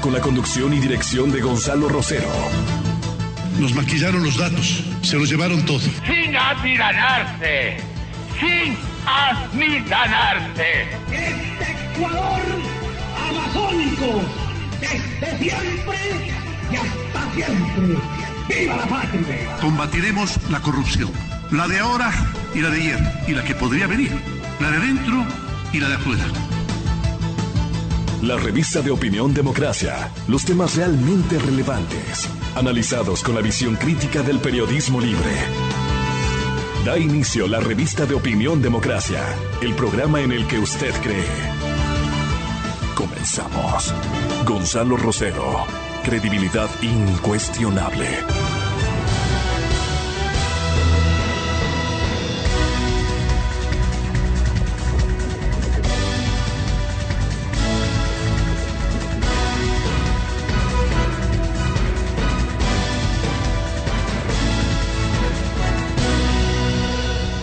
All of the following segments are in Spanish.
con la conducción y dirección de Gonzalo Rosero. Nos maquillaron los datos, se los llevaron todo. Sin amilanarse, sin amilanarse. Este Ecuador amazónico, desde siempre y hasta siempre. ¡Viva la patria! Combatiremos la corrupción, la de ahora y la de ayer, y la que podría venir, la de dentro y la de afuera. La revista de opinión Democracia, los temas realmente relevantes, analizados con la visión crítica del periodismo libre. Da inicio la revista de opinión Democracia, el programa en el que usted cree. Comenzamos. Gonzalo Rosero, credibilidad incuestionable.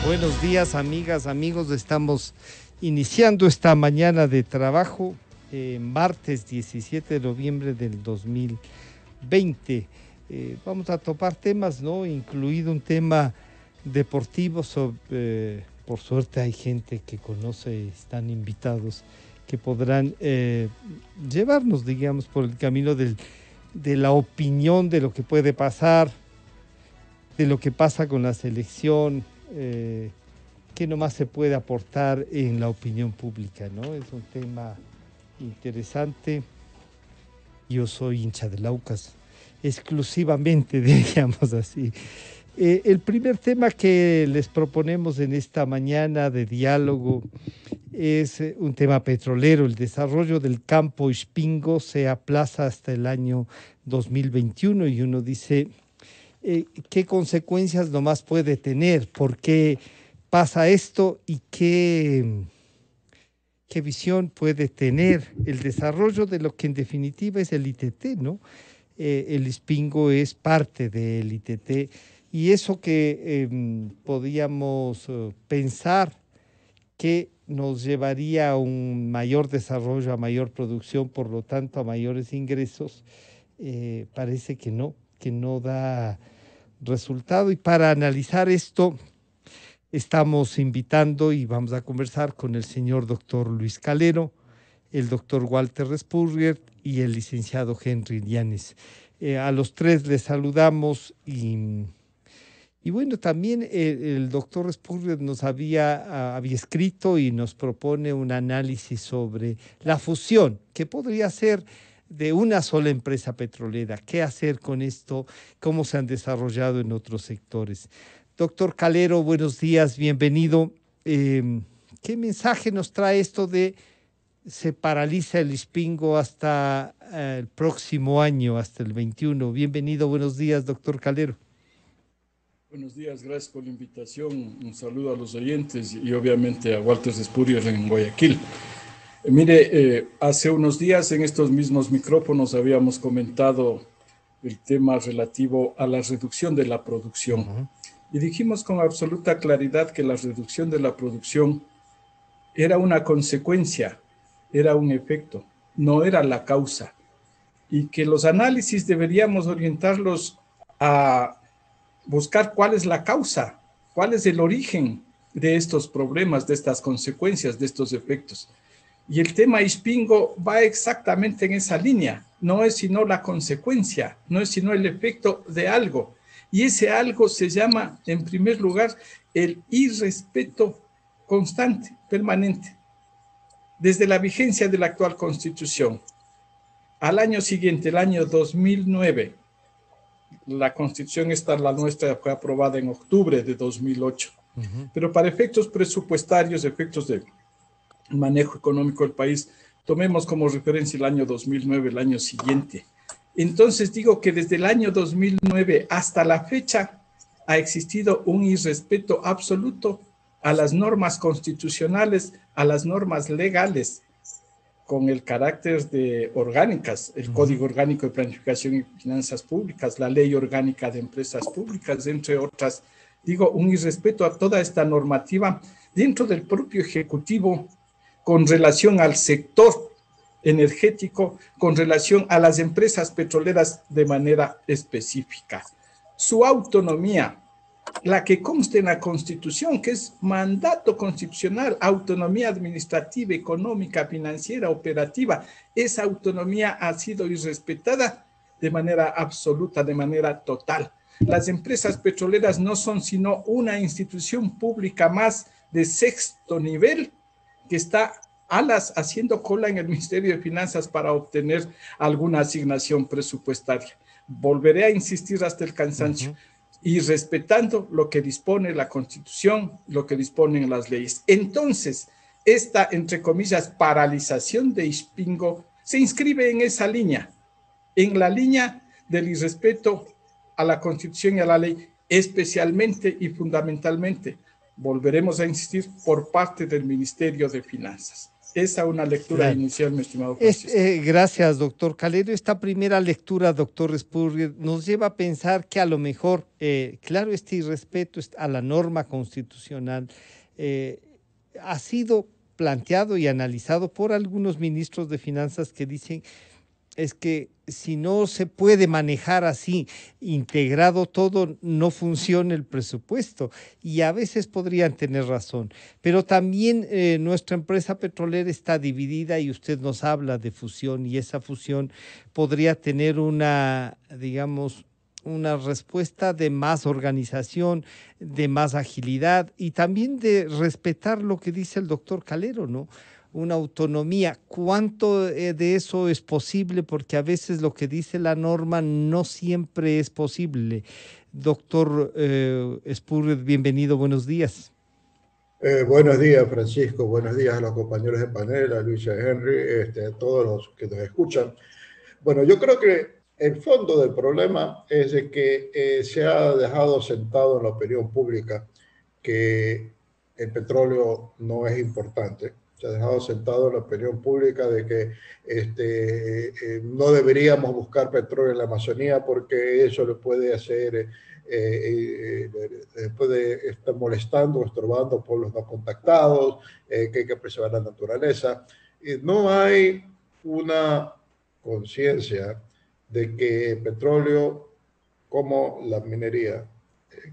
Buenos días, amigas, amigos. Estamos iniciando esta mañana de trabajo, martes 17 de noviembre del 2020. Vamos a topar temas, ¿no? Incluido un tema deportivo. Por suerte hay gente que conoce, están invitados, que podrán llevarnos, digamos, por el camino de la opinión de lo que puede pasar, de lo que pasa con la selección. ¿Qué nomás se puede aportar en la opinión pública, ¿no? Es un tema interesante. Yo soy hincha del Aucas, exclusivamente, diríamos así. El primer tema que les proponemos en esta mañana de diálogo es un tema petrolero. El desarrollo del campo Ispingo se aplaza hasta el año 2021 y uno dice, ¿qué consecuencias nomás puede tener? ¿Por qué pasa esto? ¿Y qué visión puede tener el desarrollo de lo que en definitiva es el ITT, ¿no? El Ispingo es parte del ITT y eso que podíamos pensar que nos llevaría a un mayor desarrollo, a mayor producción, por lo tanto a mayores ingresos, parece que no da resultado. Y para analizar esto estamos invitando y vamos a conversar con el señor doctor Luis Calero, el doctor Walter Spurrier y el licenciado Henry Llanes. A los tres les saludamos y bueno, también el doctor Spurrier nos había escrito y nos propone un análisis sobre la fusión, que podría ser de una sola empresa petrolera. ¿Qué hacer con esto? ¿Cómo se han desarrollado en otros sectores? Doctor Calero, buenos días, bienvenido. ¿Qué mensaje nos trae esto de se paraliza el Ispingo hasta el próximo año, hasta el 21? Bienvenido, buenos días, doctor Calero. Buenos días, gracias por la invitación. Un saludo a los oyentes y obviamente a Walter Spurrier en Guayaquil. Mire, hace unos días en estos mismos micrófonos habíamos comentado el tema relativo a la reducción de la producción. Uh-huh. Y dijimos con absoluta claridad que la reducción de la producción era una consecuencia, era un efecto, no era la causa. Y que los análisis deberíamos orientarlos a buscar cuál es la causa, cuál es el origen de estos problemas, de estas consecuencias, de estos efectos. Y el tema Ispingo va exactamente en esa línea. No es sino la consecuencia, no es sino el efecto de algo. Y ese algo se llama, en primer lugar, el irrespeto constante, permanente. Desde la vigencia de la actual Constitución, al año siguiente, el año 2009, la Constitución la nuestra fue aprobada en octubre de 2008. Uh-huh. Pero para efectos presupuestarios, efectos de manejo económico del país, tomemos como referencia el año 2009, el año siguiente. Entonces digo que desde el año 2009 hasta la fecha ha existido un irrespeto absoluto a las normas constitucionales, a las normas legales, con el carácter de orgánicas, el Código Orgánico de Planificación y Finanzas Públicas, la Ley Orgánica de Empresas Públicas, entre otras. Digo, un irrespeto a toda esta normativa dentro del propio Ejecutivo con relación al sector energético con relación a las empresas petroleras de manera específica. Su autonomía, la que consta en la Constitución, que es mandato constitucional, autonomía administrativa, económica, financiera, operativa, esa autonomía ha sido irrespetada de manera absoluta, de manera total. Las empresas petroleras no son sino una institución pública más de sexto nivel que está haciendo cola en el Ministerio de Finanzas para obtener alguna asignación presupuestaria. Volveré a insistir hasta el cansancio. Y respetando lo que dispone la Constitución, lo que disponen las leyes. Entonces, esta, entre comillas, paralización de Ispingo se inscribe en esa línea, en la línea del irrespeto a la Constitución y a la ley, especialmente y fundamentalmente, volveremos a insistir, por parte del Ministerio de Finanzas. Esa es una lectura inicial, mi estimado Francisco. Gracias, doctor Calero. Esta primera lectura, doctor Spurrier, nos lleva a pensar que a lo mejor, claro, este irrespeto a la norma constitucional ha sido planteado y analizado por algunos ministros de Finanzas que dicen es que si no se puede manejar así, integrado todo, no funciona el presupuesto. Y a veces podrían tener razón. Pero también nuestra empresa petrolera está dividida y usted nos habla de fusión y esa fusión podría tener una, digamos, una respuesta de más organización, de más agilidad y también de respetar lo que dice el doctor Calero, ¿no? Una autonomía. ¿Cuánto de eso es posible? Porque a veces lo que dice la norma no siempre es posible. Doctor Spurrier, bienvenido, buenos días. Buenos días, Francisco, buenos días a los compañeros de panel, a Luis y a Henry, a todos los que nos escuchan. Bueno, yo creo que el fondo del problema es de que se ha dejado sentado en la opinión pública que el petróleo no es importante. Se ha dejado sentado en la opinión pública de que no deberíamos buscar petróleo en la Amazonía porque eso le puede hacer, puede estar molestando o estorbando a pueblos no contactados, que hay que preservar la naturaleza. No hay una conciencia de que el petróleo, como la minería,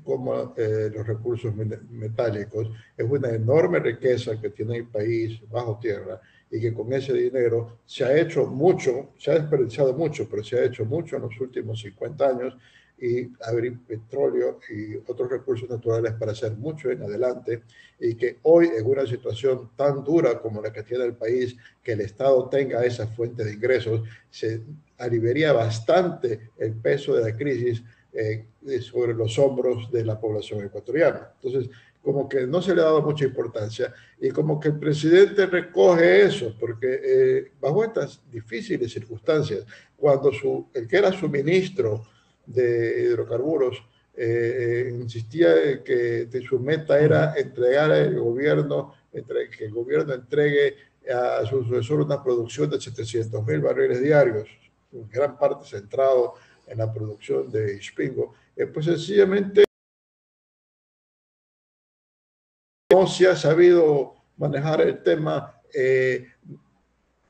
como los recursos metálicos, es una enorme riqueza que tiene el país bajo tierra y que con ese dinero se ha hecho mucho, se ha desperdiciado mucho, pero se ha hecho mucho en los últimos 50 años y abrir petróleo y otros recursos naturales para hacer mucho en adelante y que hoy en una situación tan dura como la que tiene el país, que el Estado tenga esa fuente de ingresos, se aliviaría bastante el peso de la crisis sobre los hombros de la población ecuatoriana. Entonces, como que no se le ha dado mucha importancia y como que el presidente recoge eso, porque bajo estas difíciles circunstancias, cuando el que era su ministro de hidrocarburos insistía que su meta era entregar al gobierno, que el gobierno entregue a su sucesor una producción de 700,000 barriles diarios, en gran parte centrado en la producción de Ispingo, pues sencillamente no se ha sabido manejar el tema.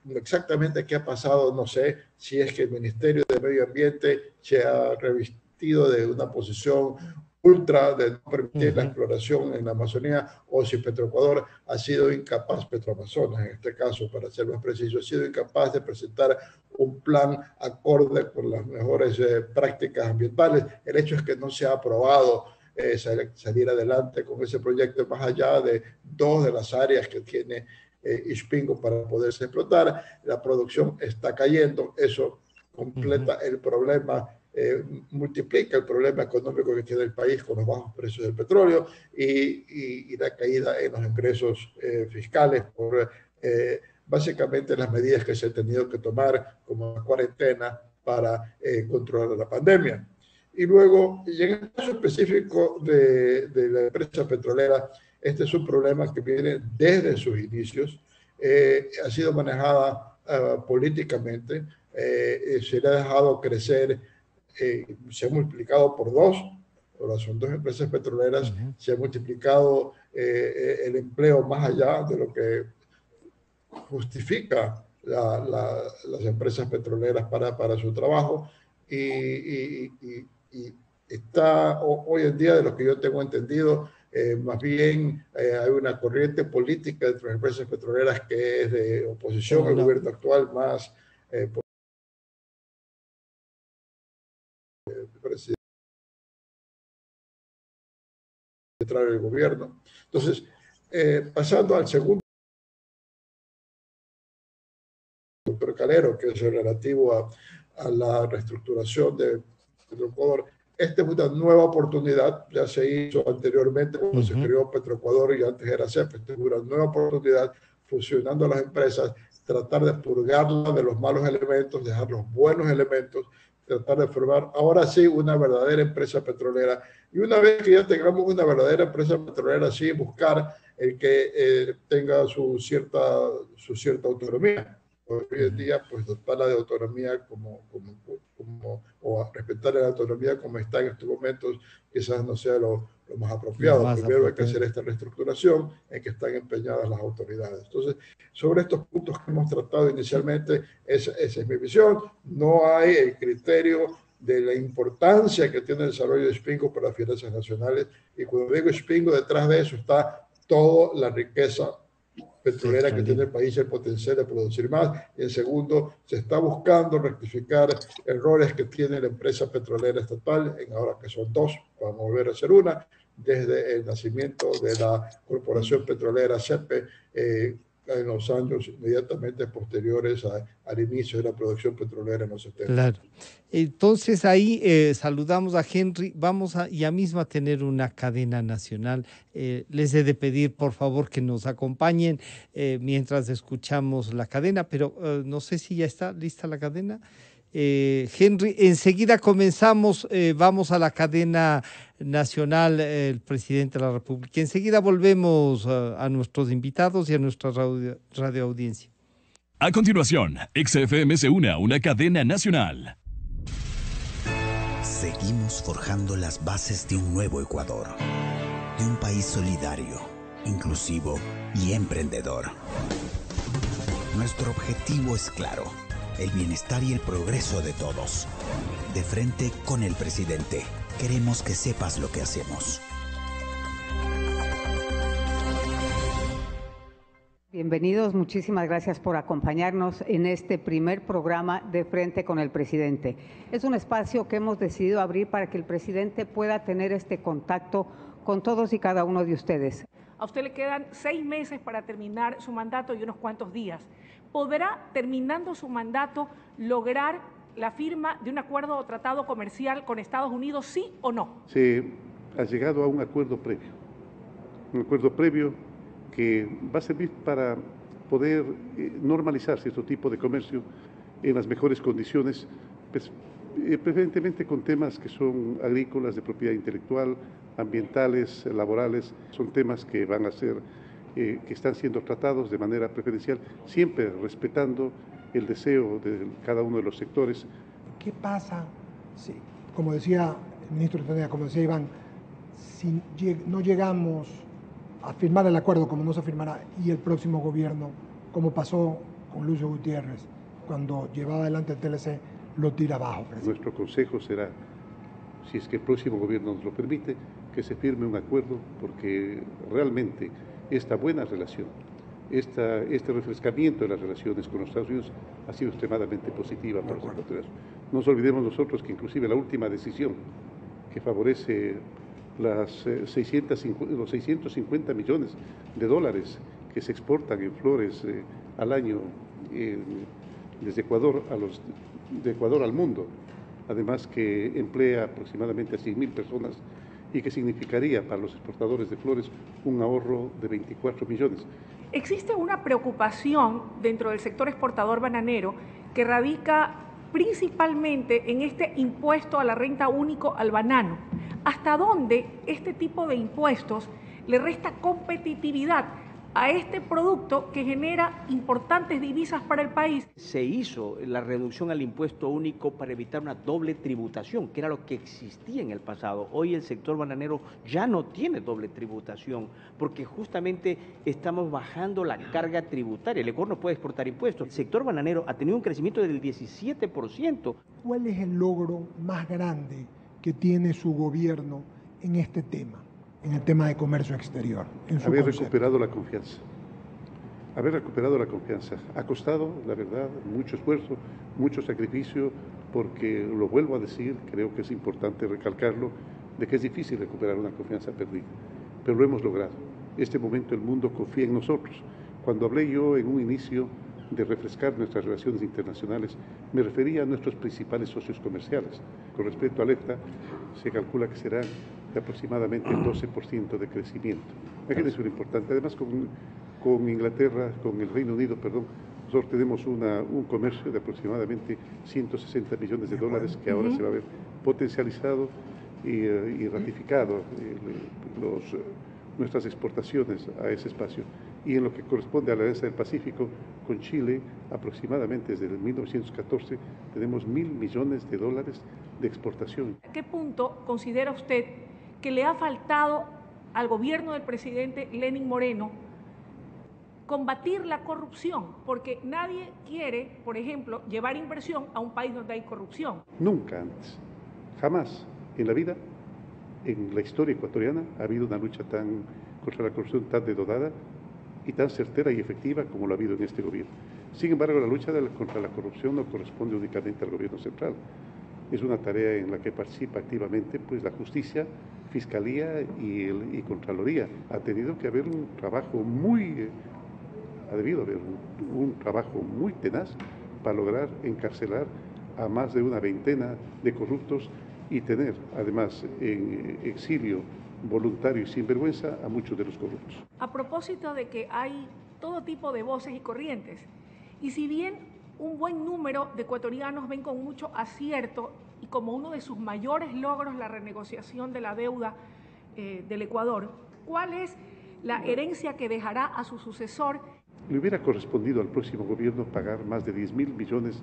Exactamente qué ha pasado, no sé, si es que el Ministerio de Medio Ambiente se ha revestido de una posición ultra de no permitir la exploración en la Amazonía, o si Petroecuador ha sido incapaz, Petroamazonas en este caso, para ser más preciso, ha sido incapaz de presentar un plan acorde con las mejores prácticas ambientales. El hecho es que no se ha aprobado salir adelante con ese proyecto más allá de 2 de las áreas que tiene Ispingo para poderse explotar. La producción está cayendo, eso completa el problema, multiplica el problema económico que tiene el país con los bajos precios del petróleo y la caída en los ingresos fiscales por básicamente las medidas que se han tenido que tomar como la cuarentena para controlar la pandemia. Y luego, y en el caso específico de la empresa petrolera, este es un problema que viene desde sus inicios, ha sido manejada políticamente, se le ha dejado crecer, se ha multiplicado por 2, ahora son 2 empresas petroleras, se ha multiplicado el empleo más allá de lo que justifica las empresas petroleras para su trabajo y está hoy en día, de lo que yo tengo entendido, más bien hay una corriente política entre las empresas petroleras que es de oposición al gobierno actual, más presidente del gobierno. Entonces, pasando al segundo, doctor Calero, que es el relativo a la reestructuración de Petroecuador. Esta es una nueva oportunidad, ya se hizo anteriormente cuando se creó Petroecuador y antes era CEP. Esta es una nueva oportunidad, fusionando las empresas, tratar de purgarla de los malos elementos, dejar los buenos elementos, tratar de formar ahora sí una verdadera empresa petrolera. Y una vez que ya tengamos una verdadera empresa petrolera, sí buscar el que tenga su cierta autonomía. Hoy en día, pues dotarla de autonomía o respetar la autonomía como está en estos momentos, quizás no sea lo más apropiado. Primero hay que hacer esta reestructuración en que están empeñadas las autoridades. Entonces, sobre estos puntos que hemos tratado inicialmente, esa es mi visión. No hay el criterio de la importancia que tiene el desarrollo de Spingo para las finanzas nacionales. Y cuando digo Spingo, detrás de eso está toda la riqueza petrolera que tiene el país, el potencial de producir más. Y en segundo, se está buscando rectificar errores que tiene la empresa petrolera estatal, en ahora que son dos, vamos a volver a ser una, desde el nacimiento de la Corporación Petrolera CEPE, en los años inmediatamente posteriores al inicio de la producción petrolera en los 70. Claro. Entonces ahí saludamos a Henry, vamos ya mismo a tener una cadena nacional. Les he de pedir por favor que nos acompañen mientras escuchamos la cadena, pero no sé si ya está lista la cadena. Henry, enseguida comenzamos, vamos a la cadena nacional, el presidente de la República. Enseguida volvemos a nuestros invitados y a nuestra radio audiencia. A continuación, XFM se une a una cadena nacional. Seguimos forjando las bases de un nuevo Ecuador, de un país solidario, inclusivo y emprendedor. Nuestro objetivo es claro: el bienestar y el progreso de todos. De frente con el presidente, queremos que sepas lo que hacemos. Bienvenidos, muchísimas gracias por acompañarnos en este primer programa de Frente con el Presidente. Es un espacio que hemos decidido abrir para que el presidente pueda tener este contacto con todos y cada uno de ustedes. A usted le quedan 6 meses para terminar su mandato y unos cuantos días. ¿Podrá, terminando su mandato, lograr la firma de un acuerdo o tratado comercial con Estados Unidos, sí o no? Se ha llegado a un acuerdo previo que va a servir para poder normalizar cierto tipo de comercio en las mejores condiciones, pues, preferentemente con temas que son agrícolas, de propiedad intelectual, ambientales, laborales. Son temas que van a ser, que están siendo tratados de manera preferencial, siempre respetando el deseo de cada uno de los sectores. ¿Qué pasa si, como decía el ministro de Economía, como decía Iván, si no llegamos a firmar el acuerdo como no se firmará y el próximo gobierno, como pasó con Lucio Gutiérrez, cuando llevaba adelante el TLC, lo tira abajo? Nuestro consejo será, si es que el próximo gobierno nos lo permite, que se firme un acuerdo, porque realmente esta buena relación, este refrescamiento de las relaciones con los Estados Unidos ha sido extremadamente positiva para los ecuatorianos. No nos olvidemos nosotros que inclusive la última decisión que favorece los 650 millones de dólares que se exportan en flores al año desde Ecuador de Ecuador al mundo, además que emplea aproximadamente a 100.000 personas y que significaría para los exportadores de flores un ahorro de 24 millones. Existe una preocupación dentro del sector exportador bananero que radica principalmente en este impuesto a la renta único al banano. ¿Hasta dónde este tipo de impuestos le resta competitividad a este producto que genera importantes divisas para el país. Se hizo la reducción al impuesto único para evitar una doble tributación, que era lo que existía en el pasado. Hoy el sector bananero ya no tiene doble tributación, porque justamente estamos bajando la carga tributaria. El Ecuador no puede exportar impuestos. El sector bananero ha tenido un crecimiento del 17%. ¿Cuál es el logro más grande que tiene su gobierno en este tema? En el tema de comercio exterior. Haber recuperado la confianza. Haber recuperado la confianza. Ha costado, la verdad, mucho esfuerzo, mucho sacrificio, porque lo vuelvo a decir, creo que es importante recalcarlo, de que es difícil recuperar una confianza perdida. Pero lo hemos logrado. Este momento el mundo confía en nosotros. Cuando hablé yo en un inicio de refrescar nuestras relaciones internacionales, me refería a nuestros principales socios comerciales. Con respecto a EFTA, se calcula que serán de aproximadamente el 12% de crecimiento. Imagínense lo importante. Además, con Inglaterra, con el Reino Unido, perdón, nosotros tenemos un comercio de aproximadamente 160 millones de dólares que ahora se va a ver potencializado y ratificado nuestras exportaciones a ese espacio. Y en lo que corresponde a la Alianza del Pacífico, con Chile, aproximadamente desde el 1914, tenemos $1.000 millones de exportación. ¿A qué punto considera usted que le ha faltado al gobierno del presidente Lenín Moreno combatir la corrupción? Porque nadie quiere, por ejemplo, llevar inversión a un país donde hay corrupción. Nunca antes, jamás en la vida, en la historia ecuatoriana, ha habido una lucha contra la corrupción tan denodada y tan certera y efectiva como lo ha habido en este gobierno. Sin embargo, la lucha contra la corrupción no corresponde únicamente al gobierno central. Es una tarea en la que participa activamente pues, la justicia, fiscalía y Contraloría. Ha tenido que haber un trabajo ha debido haber un trabajo muy tenaz para lograr encarcelar a más de una veintena de corruptos y tener, además, en exilio voluntario y sin vergüenza a muchos de los corruptos. A propósito de que hay todo tipo de voces y corrientes, y si bien un buen número de ecuatorianos ven con mucho acierto y como uno de sus mayores logros la renegociación de la deuda del Ecuador, ¿cuál es la herencia que dejará a su sucesor? Le hubiera correspondido al próximo gobierno pagar más de $10.000 millones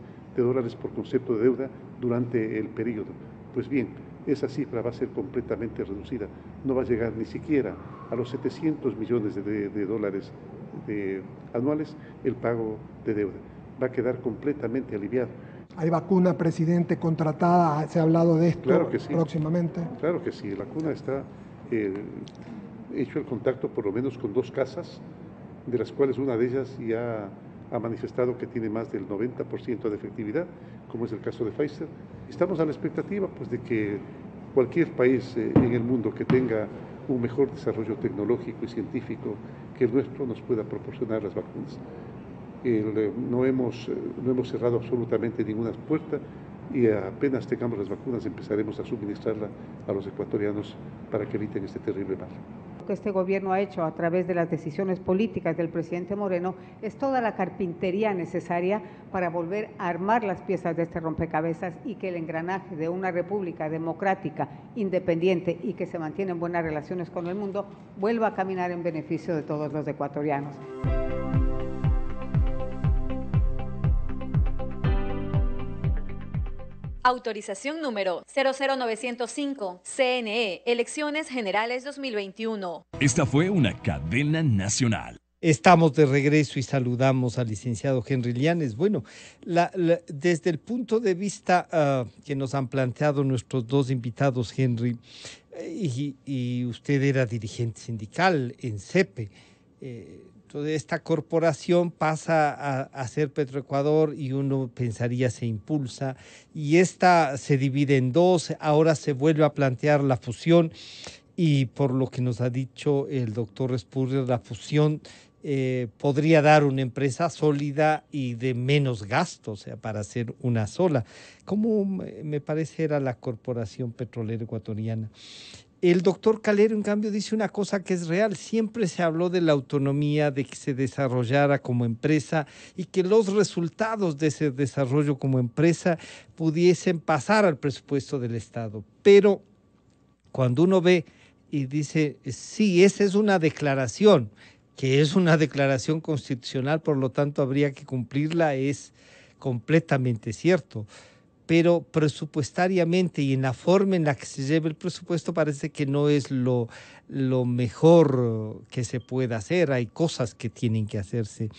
por concepto de deuda durante el periodo. Pues bien, esa cifra va a ser completamente reducida. No va a llegar ni siquiera a los 700 millones de dólares anuales el pago de deuda. Va a quedar completamente aliviado. ¿Hay vacuna, presidente, contratada? ¿Se ha hablado de esto claro que sí. Próximamente? Claro que sí. La vacuna está hecho el contacto por lo menos con 2 casas, de las cuales una de ellas ya ha manifestado que tiene más del 90% de efectividad, como es el caso de Pfizer. Estamos a la expectativa pues, de que cualquier país en el mundo que tenga un mejor desarrollo tecnológico y científico que el nuestro nos pueda proporcionar las vacunas. No hemos cerrado absolutamente ninguna puerta y apenas tengamos las vacunas empezaremos a suministrarla a los ecuatorianos para que eviten este terrible mal. Lo que este gobierno ha hecho a través de las decisiones políticas del presidente Moreno es toda la carpintería necesaria para volver a armar las piezas de este rompecabezas y que el engranaje de una república democrática, independiente y que se mantiene en buenas relaciones con el mundo vuelva a caminar en beneficio de todos los ecuatorianos. Autorización número 00905, CNE, Elecciones Generales 2021. Esta fue una cadena nacional. Estamos de regreso y saludamos al licenciado Henry Llanes. Bueno, desde el punto de vista que nos han planteado nuestros 2 invitados, Henry, y usted era dirigente sindical en CEPE, entonces esta corporación pasa a ser Petroecuador y uno pensaría se impulsa y esta se divide en 2, ahora se vuelve a plantear la fusión y por lo que nos ha dicho el doctor Spurrier, la fusión podría dar una empresa sólida y de menos gasto, o sea, para hacer una sola, como me parece era la Corporación Petrolera Ecuatoriana. El doctor Calero, en cambio, dice una cosa que es real. Siempre se habló de la autonomía, de que se desarrollara como empresa y que los resultados de ese desarrollo como empresa pudiesen pasar al presupuesto del Estado. Pero cuando uno ve y dice, sí, esa es una declaración, que es una declaración constitucional, por lo tanto habría que cumplirla, es completamente cierto. Pero presupuestariamente y en la forma en la que se lleva el presupuesto parece que no es lo mejor que se pueda hacer. Hay cosas que tienen que hacerse.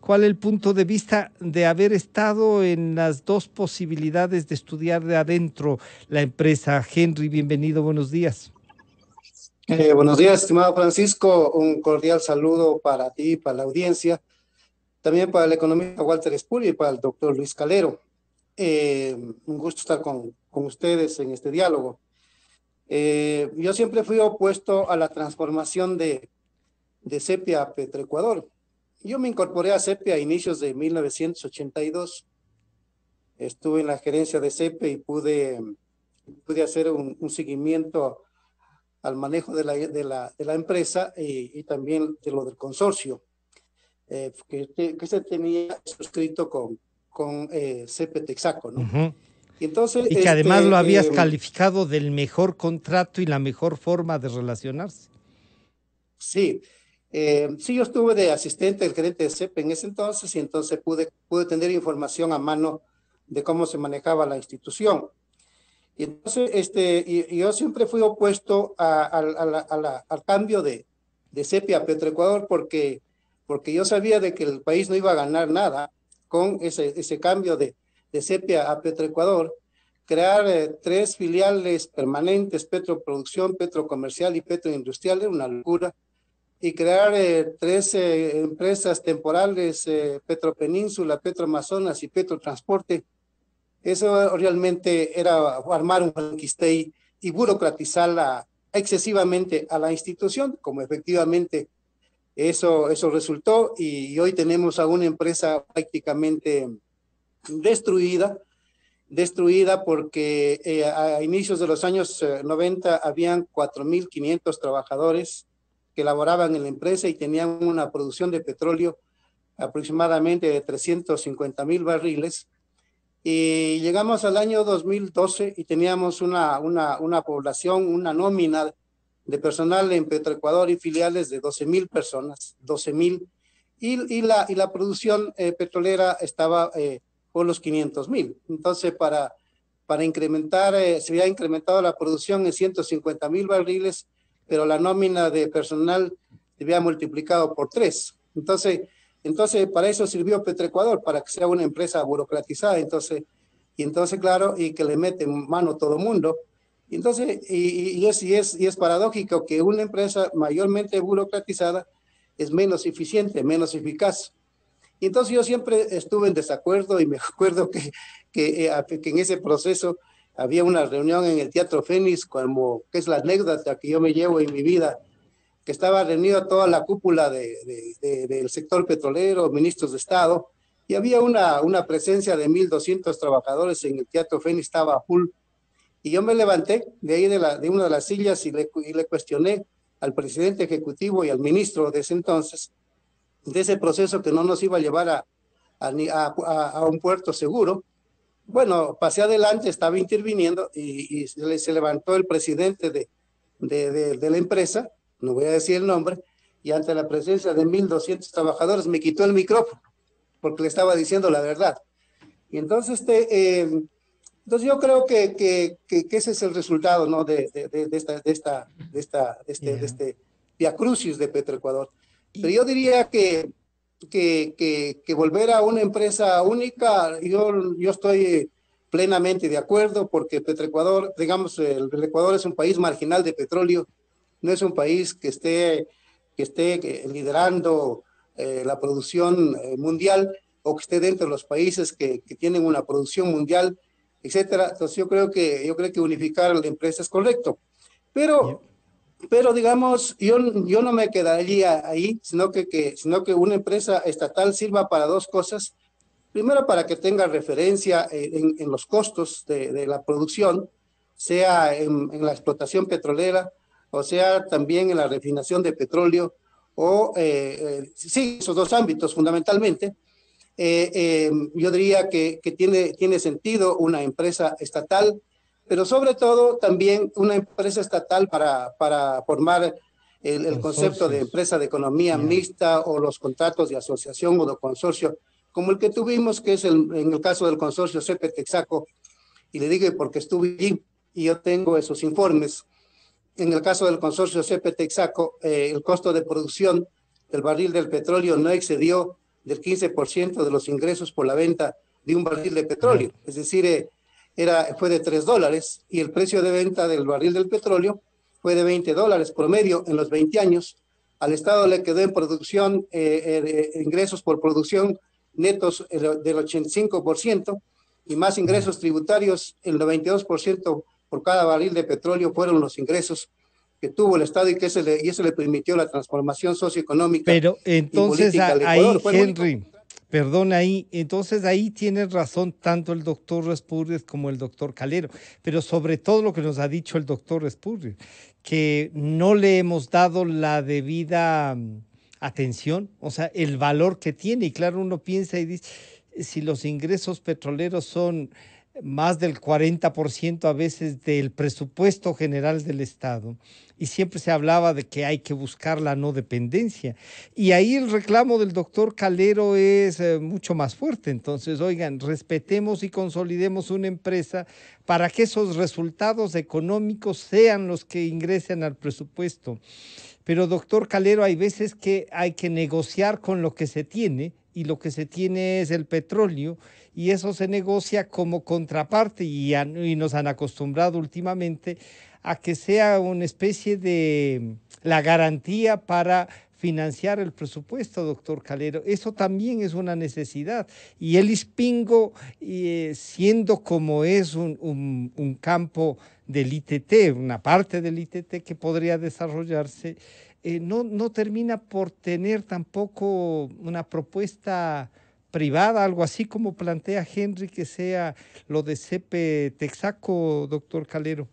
¿Cuál es el punto de vista de haber estado en las dos posibilidades de estudiar de adentro la empresa? Henry, bienvenido, buenos días. Buenos días, estimado Francisco. Un cordial saludo para ti y para la audiencia. También para el economista Walter Espuri y para el doctor Luis Calero. Un gusto estar con ustedes en este diálogo. Yo siempre fui opuesto a la transformación de CEPI a Petroecuador. Yo me incorporé a CEPI a inicios de 1982. Estuve en la gerencia de CEPI y pude hacer un seguimiento al manejo de la empresa y también de lo del consorcio que se tenía suscrito con CEPE Texaco, ¿no? Uh-huh. Entonces, y que además lo habías calificado del mejor contrato y la mejor forma de relacionarse. Sí, sí, yo estuve de asistente del gerente de CEPE en ese entonces y entonces pude tener información a mano de cómo se manejaba la institución. Y entonces, yo siempre fui opuesto al cambio de CEPI a Petroecuador porque yo sabía de que el país no iba a ganar nada con ese cambio de CEPI a Petroecuador. Crear 3 filiales permanentes, Petroproducción, Petrocomercial y Petroindustrial, era una locura. Y crear 3 empresas temporales, Petropenínsula, Petroamazonas y Petrotransporte, eso realmente era armar un franquistey y burocratizarla excesivamente a la institución, como efectivamente eso resultó, y hoy tenemos a una empresa prácticamente destruida porque a inicios de los años 90 habían 4.500 trabajadores que laboraban en la empresa y tenían una producción de petróleo aproximadamente de 350,000 barriles. Y llegamos al año 2012 y teníamos una población, una nómina de personal en Petroecuador y filiales de 12,000 personas, 12,000, y la producción petrolera estaba por los 500,000. Entonces, para incrementar, se había incrementado la producción en 150,000 barriles, pero la nómina de personal se había multiplicado por 3. Entonces, para eso sirvió Petroecuador, para que sea una empresa burocratizada. Entonces, claro, y que le mete mano todo el mundo. Entonces, y es paradójico que una empresa mayormente burocratizada es menos eficiente, menos eficaz. Entonces, yo siempre estuve en desacuerdo y me acuerdo que en ese proceso había una reunión en el Teatro Fénix, que es la anécdota que yo me llevo en mi vida, que estaba reunida toda la cúpula del sector petrolero, ministros de Estado, y había una presencia de 1.200 trabajadores en el Teatro Fénix, estaba full, y yo me levanté de ahí de una de las sillas y le cuestioné al presidente ejecutivo y al ministro de ese entonces, de ese proceso que no nos iba a llevar a un puerto seguro. Bueno, pasé adelante, estaba interviniendo y se levantó el presidente de la empresa, no voy a decir el nombre, y ante la presencia de 1.200 trabajadores me quitó el micrófono porque le estaba diciendo la verdad. Y entonces, entonces yo creo que ese es el resultado, ¿no? de este viacrucis de Petroecuador. Pero yo diría que volver a una empresa única, yo estoy plenamente de acuerdo, porque Petroecuador, digamos, el Ecuador es un país marginal de petróleo, no es un país que esté liderando la producción mundial, o que esté dentro de los países que tienen una producción mundial, etcétera. Entonces yo creo que unificar la empresa es correcto. Pero digamos, yo no me quedaría ahí, sino que una empresa estatal sirva para 2 cosas. Primero, para que tenga referencia en los costos de la producción, sea en la explotación petrolera, o sea también en la refinación de petróleo, sí, esos 2 ámbitos fundamentalmente. Yo diría que tiene sentido una empresa estatal, pero sobre todo también una empresa estatal para formar el concepto de empresa de economía mixta o los contratos de asociación o de consorcio, como el que tuvimos, que es en el caso del consorcio CP Texaco, y le digo porque estuve allí y yo tengo esos informes. En el caso del consorcio CP Texaco, el costo de producción del barril del petróleo no excedió del 15% de los ingresos por la venta de un barril de petróleo. Es decir, fue de $3 y el precio de venta del barril del petróleo fue de $20 promedio en los 20 años. Al Estado le quedó en producción, ingresos por producción netos del 85% y más ingresos tributarios, el 92% por cada barril de petróleo fueron los ingresos que tuvo el Estado y eso le permitió la transformación socioeconómica. Pero entonces y política del ahí, Ecuador. Henry, perdón, entonces ahí tiene razón tanto el doctor Espúrez como el doctor Calero, pero sobre todo lo que nos ha dicho el doctor Espúrez, que no le hemos dado la debida atención, o sea, el valor que tiene. Y claro, uno piensa y dice, si los ingresos petroleros son más del 40% a veces del presupuesto general del Estado, y siempre se hablaba de que hay que buscar la no dependencia, y ahí el reclamo del doctor Calero es mucho más fuerte. Entonces, oigan, respetemos y consolidemos una empresa para que esos resultados económicos sean los que ingresen al presupuesto. Pero, doctor Calero, hay veces que hay que negociar con lo que se tiene, y lo que se tiene es el petróleo, y eso se negocia como contraparte, y nos han acostumbrado últimamente a que sea una especie de la garantía para financiar el presupuesto, doctor Calero. Eso también es una necesidad. Y el Ispingo, siendo como es un campo del ITT, una parte del ITT que podría desarrollarse, no termina por tener tampoco una propuesta privada, algo así como plantea Henry, que sea lo de CP Texaco, doctor Calero.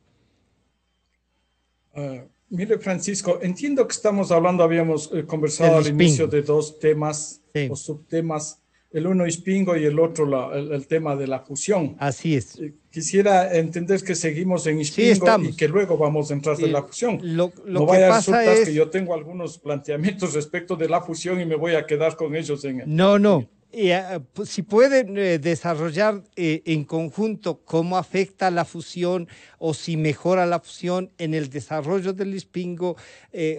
Mire, Francisco, entiendo que estamos hablando, habíamos conversado al inicio de dos temas o subtemas, el uno Ispingo y el otro el tema de la fusión. Así es. Quisiera entender que seguimos en Ispingo y que luego vamos a entrar de la fusión. No vaya a resultar que yo tengo algunos planteamientos respecto de la fusión y me voy a quedar con ellos en el... No. Si pueden desarrollar en conjunto cómo afecta la fusión o si mejora la fusión en el desarrollo del Ispingo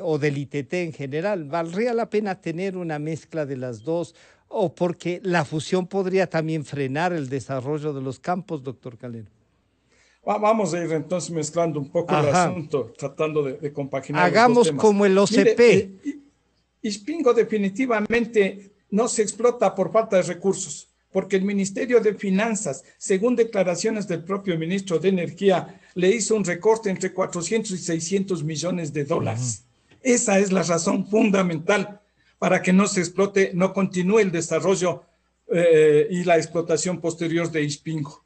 o del ITT en general, valdría la pena tener una mezcla de las dos, o porque la fusión podría también frenar el desarrollo de los campos, doctor Calero. Vamos a ir entonces mezclando un poco el asunto, tratando de compaginar. Hagamos los dos temas. Como el OCP. Mire, Ispingo definitivamente no se explota por falta de recursos, porque el Ministerio de Finanzas, según declaraciones del propio ministro de Energía, le hizo un recorte entre 400 y 600 millones de dólares. Esa es la razón fundamental para que no se explote, no continúe el desarrollo y la explotación posterior de Ispingo.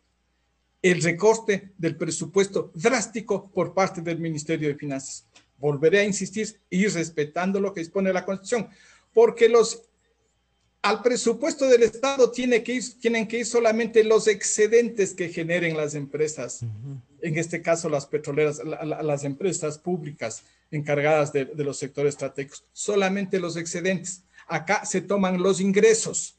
El recorte del presupuesto drástico por parte del Ministerio de Finanzas. Volveré a insistir y respetando lo que dispone la Constitución, porque al presupuesto del Estado tienen que ir solamente los excedentes que generen las empresas, en este caso las petroleras, las empresas públicas encargadas de los sectores estratégicos, solamente los excedentes. Acá se toman los ingresos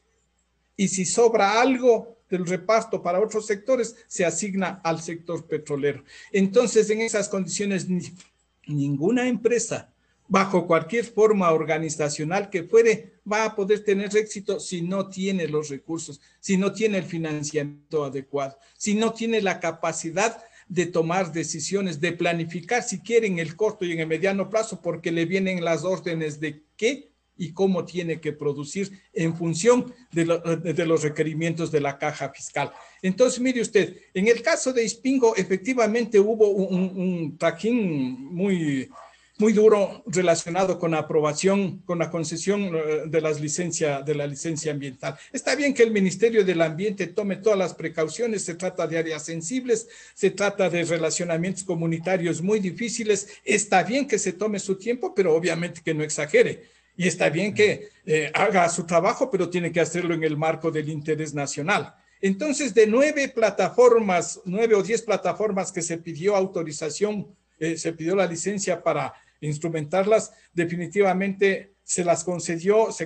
y si sobra algo del reparto para otros sectores, se asigna al sector petrolero. Entonces, en esas condiciones, ninguna empresa, bajo cualquier forma organizacional que fuere, va a poder tener éxito si no tiene los recursos, si no tiene el financiamiento adecuado, si no tiene la capacidad de tomar decisiones, de planificar si quiere en el corto y en el mediano plazo, porque le vienen las órdenes de qué y cómo tiene que producir en función de los requerimientos de la caja fiscal. Entonces, mire usted, en el caso de Ispingo, efectivamente hubo un trajín muy duro relacionado con la aprobación, con la concesión de la licencia ambiental. Está bien que el Ministerio del Ambiente tome todas las precauciones, se trata de áreas sensibles, se trata de relacionamientos comunitarios muy difíciles, está bien que se tome su tiempo, pero obviamente que no exagere. Y está bien que haga su trabajo, pero tiene que hacerlo en el marco del interés nacional. Entonces, de 9 o 10 plataformas que se pidió autorización, se pidió la licencia para instrumentarlas. Definitivamente se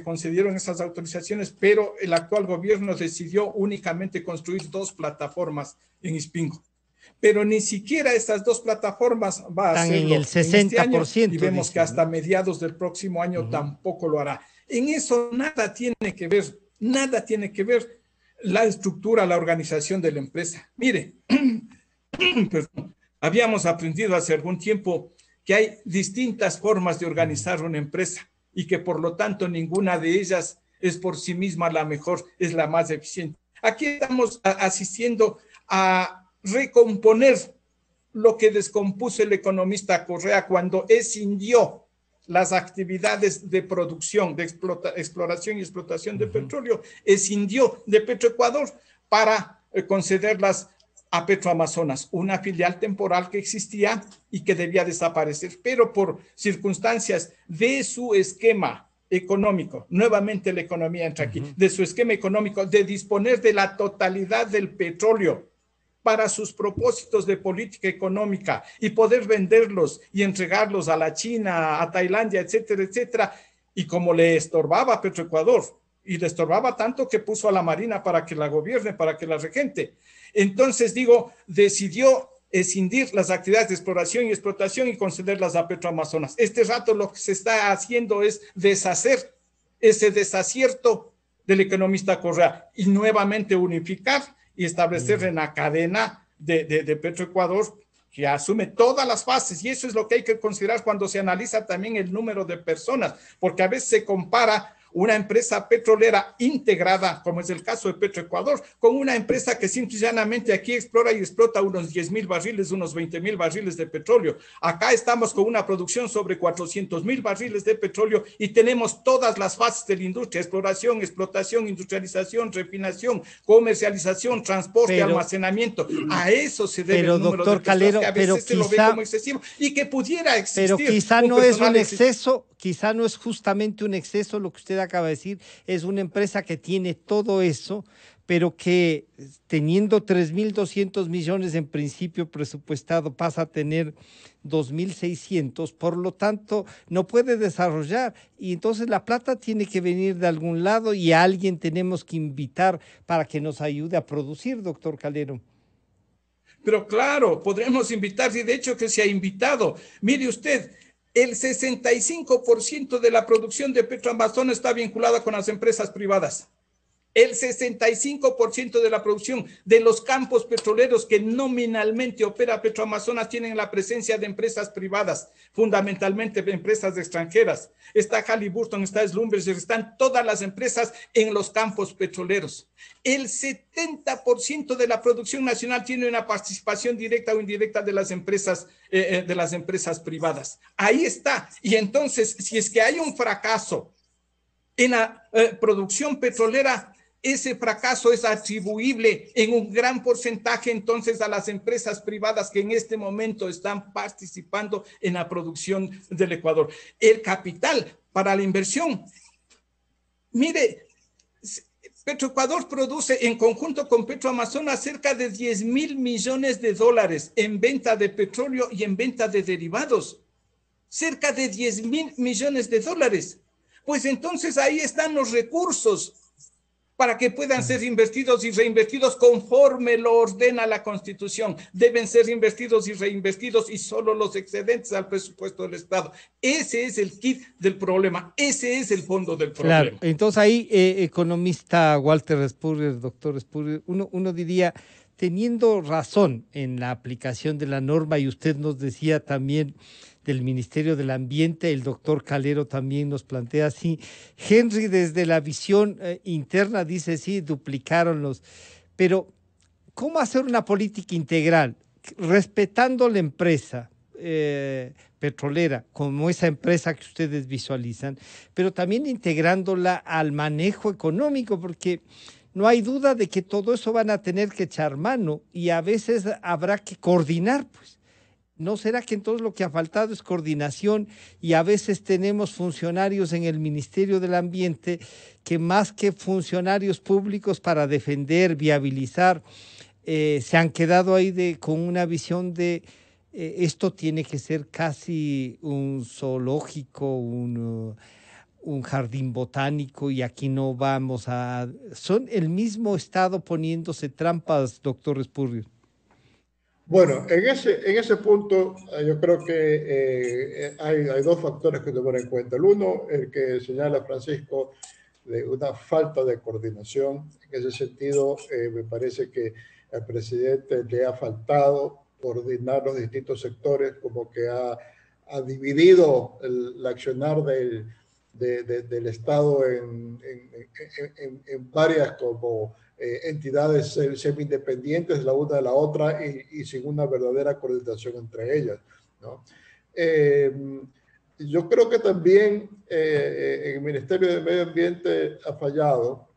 concedieron esas autorizaciones, pero el actual gobierno decidió únicamente construir 2 plataformas en Ispingo. Pero ni siquiera estas 2 plataformas va a hacerlo en el 60%. En este año, y vemos que hasta mediados del próximo año tampoco lo hará. En eso nada tiene que ver la estructura, la organización de la empresa. Mire, habíamos aprendido hace algún tiempo que hay distintas formas de organizar una empresa y que por lo tanto ninguna de ellas es por sí misma la mejor, es la más eficiente. Aquí estamos asistiendo a recomponer lo que descompuso el economista Correa cuando escindió las actividades de producción, de exploración y explotación de petróleo, escindió de Petroecuador para concederlas a Petroamazonas, una filial temporal que existía y que debía desaparecer, pero por circunstancias de su esquema económico, nuevamente la economía entra aquí, de su esquema económico, de disponer de la totalidad del petróleo para sus propósitos de política económica y poder venderlos y entregarlos a la China, a Tailandia, etcétera, etcétera. Y como le estorbaba a Petroecuador, y le estorbaba tanto que puso a la Marina para que la gobierne, para que la regente. Entonces, decidió escindir las actividades de exploración y explotación y concederlas a Petroamazonas. Este rato lo que se está haciendo es deshacer ese desacierto del economista Correa y nuevamente unificar y establecer en la cadena de Petroecuador, que asume todas las fases, y eso es lo que hay que considerar cuando se analiza también el número de personas, porque a veces se compara una empresa petrolera integrada, como es el caso de Petroecuador, con una empresa que simple y llanamente aquí explora y explota unos 10,000 barriles, unos 20,000 barriles de petróleo. Acá estamos con una producción sobre 400,000 barriles de petróleo y tenemos todas las fases de la industria: exploración, explotación, industrialización, refinación, comercialización, transporte, almacenamiento. A eso se debe el número de personas, que a veces se lo ve como excesivo y que pudiera existir. Pero quizá no es un exceso, quizá no es justamente un exceso lo que usted acaba de decir. Es una empresa que tiene todo eso, pero que teniendo 3.200 millones en principio presupuestado pasa a tener 2.600, por lo tanto no puede desarrollar, y entonces la plata tiene que venir de algún lado y a alguien tenemos que invitar para que nos ayude a producir, doctor Calero. Pero claro, podremos invitar, y de hecho que se ha invitado. Mire usted, el 65% de la producción de Petroamazonas está vinculada con las empresas privadas. El 65% de la producción de los campos petroleros que nominalmente opera Petroamazonas tienen la presencia de empresas privadas, fundamentalmente de empresas extranjeras. Está Halliburton, está Schlumberger, están todas las empresas en los campos petroleros. El 70% de la producción nacional tiene una participación directa o indirecta de las empresas privadas. Ahí está. Y entonces, si es que hay un fracaso en la producción petrolera, ese fracaso es atribuible en un gran porcentaje entonces a las empresas privadas que en este momento están participando en la producción del Ecuador. El capital para la inversión. Mire, Petroecuador produce en conjunto con Petroamazonas cerca de 10,000 millones de dólares en venta de petróleo y en venta de derivados. Cerca de 10,000 millones de dólares. Pues entonces ahí están los recursos para que puedan ser invertidos y reinvertidos conforme lo ordena la Constitución. Deben ser invertidos y reinvertidos y solo los excedentes al presupuesto del Estado. Ese es el kit del problema, ese es el fondo del problema. Claro, entonces ahí, economista Walter Spurrier, doctor Spurrier, uno diría, teniendo razón en la aplicación de la norma, y usted nos decía también del Ministerio del Ambiente, el doctor Calero también nos plantea así. Henry, desde la visión interna, dice sí, duplicaron los... Pero, ¿cómo hacer una política integral? Respetando la empresa petrolera, como esa empresa que ustedes visualizan, pero también integrándola al manejo económico, porque no hay duda de que todo eso van a tener que echar mano y a veces habrá que coordinar, pues. ¿No será que entonces lo que ha faltado es coordinación y a veces tenemos funcionarios en el Ministerio del Ambiente que más que funcionarios públicos para defender, viabilizar, se han quedado ahí con una visión de esto tiene que ser casi un zoológico, un jardín botánico, y aquí no vamos a... Son el mismo Estado poniéndose trampas, doctor Espurrio. Bueno, en ese punto yo creo que hay dos factores que tomar en cuenta. El uno, el que señala Francisco, de una falta de coordinación. En ese sentido, me parece que al presidente le ha faltado coordinar los distintos sectores, como que ha dividido el accionar del Estado en varias como entidades semi-independientes la una de la otra y sin una verdadera coordinación entre ellas, ¿no? Yo creo que también el Ministerio de Medio Ambiente ha fallado,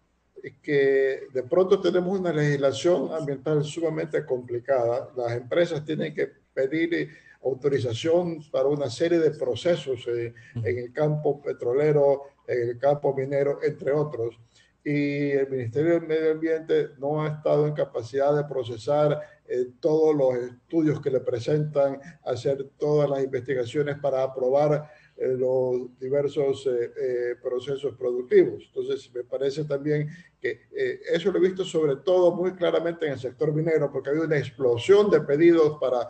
que de pronto tenemos una legislación ambiental sumamente complicada. Las empresas tienen que pedir autorización para una serie de procesos en el campo petrolero, en el campo minero, entre otros. Y el Ministerio del Medio Ambiente no ha estado en capacidad de procesar todos los estudios que le presentan, hacer todas las investigaciones para aprobar los diversos procesos productivos. Entonces, me parece también que eso lo he visto sobre todo muy claramente en el sector minero, porque ha habido una explosión de pedidos para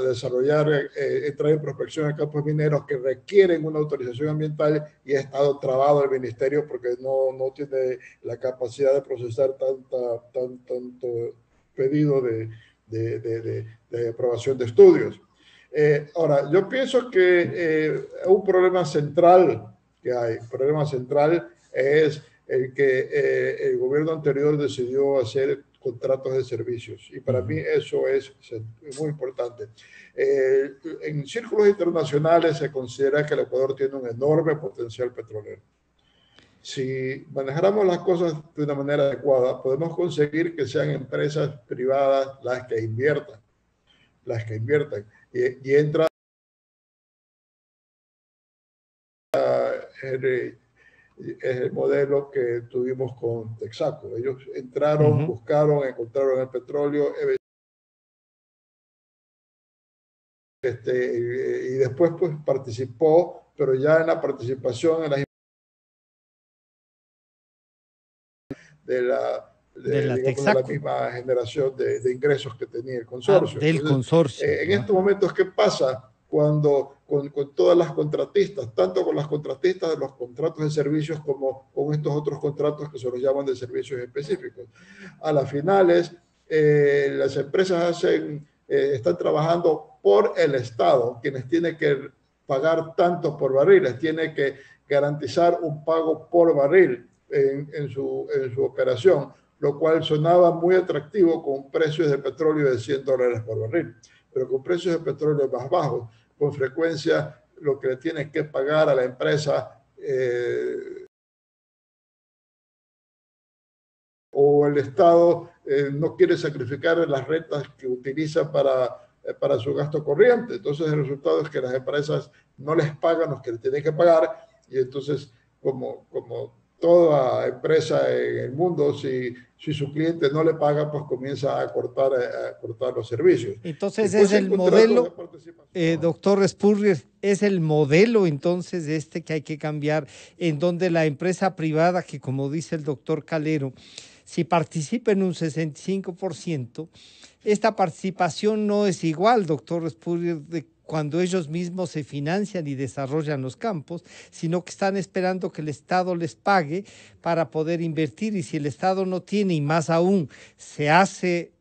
desarrollar, entrar en prospección en campos mineros que requieren una autorización ambiental, y ha estado trabado el ministerio porque no tiene la capacidad de procesar tanto pedido de aprobación de estudios. Ahora, yo pienso que un problema central que hay, problema central es el que el gobierno anterior decidió hacer contratos de servicios, y para mí eso es muy importante. En círculos internacionales se considera que el Ecuador tiene un enorme potencial petrolero. Si manejáramos las cosas de una manera adecuada, podemos conseguir que sean empresas privadas las que inviertan. Y entra el modelo que tuvimos con Texaco. Ellos entraron, buscaron, encontraron el petróleo, y después pues participó, pero ya en la participación en de la misma generación de ingresos que tenía el consorcio. Del consorcio. En estos momentos, ¿qué pasa cuando con todas las contratistas, tanto con las contratistas de los contratos de servicios como con estos otros contratos que se los llaman de servicios específicos? A las finales, las empresas están trabajando por el Estado, quienes tienen que pagar tanto por barriles, tiene que garantizar un pago por barril en su operación, lo cual sonaba muy atractivo con precios de petróleo de $100 por barril, pero con precios de petróleo más bajos, con frecuencia lo que le tienes que pagar a la empresa o el Estado no quiere sacrificar las rentas que utiliza para su gasto corriente. Entonces el resultado es que las empresas no les pagan los que le tienen que pagar, y entonces como toda empresa en el mundo, si su cliente no le paga, pues comienza a cortar los servicios. Entonces es el modelo, doctor Espurrio, es el modelo entonces que hay que cambiar, en donde la empresa privada, que como dice el doctor Calero, si participa en un 65%, esta participación no es igual, doctor Espurrio, de cuando ellos mismos se financian y desarrollan los campos, sino que están esperando que el Estado les pague para poder invertir, y si el Estado no tiene, y más aún, si hace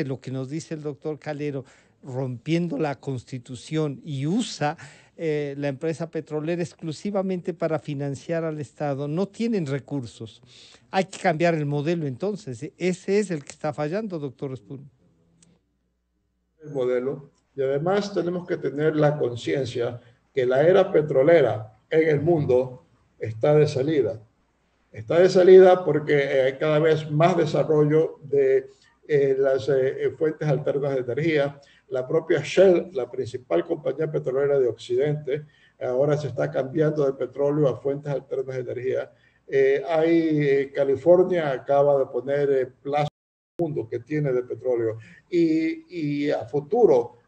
lo que nos dice el doctor Calero, rompiendo la Constitución, y usa la empresa petrolera exclusivamente para financiar al Estado, no tienen recursos. Hay que cambiar el modelo entonces. Ese es el que está fallando, doctor Espurrio. El modelo. Y además tenemos que tener la conciencia que la era petrolera en el mundo está de salida. Está de salida porque hay cada vez más desarrollo de las fuentes alternas de energía. La propia Shell, la principal compañía petrolera de Occidente, ahora se está cambiando del petróleo a fuentes alternas de energía. California acaba de poner plazo mundo que tiene de petróleo y a futuro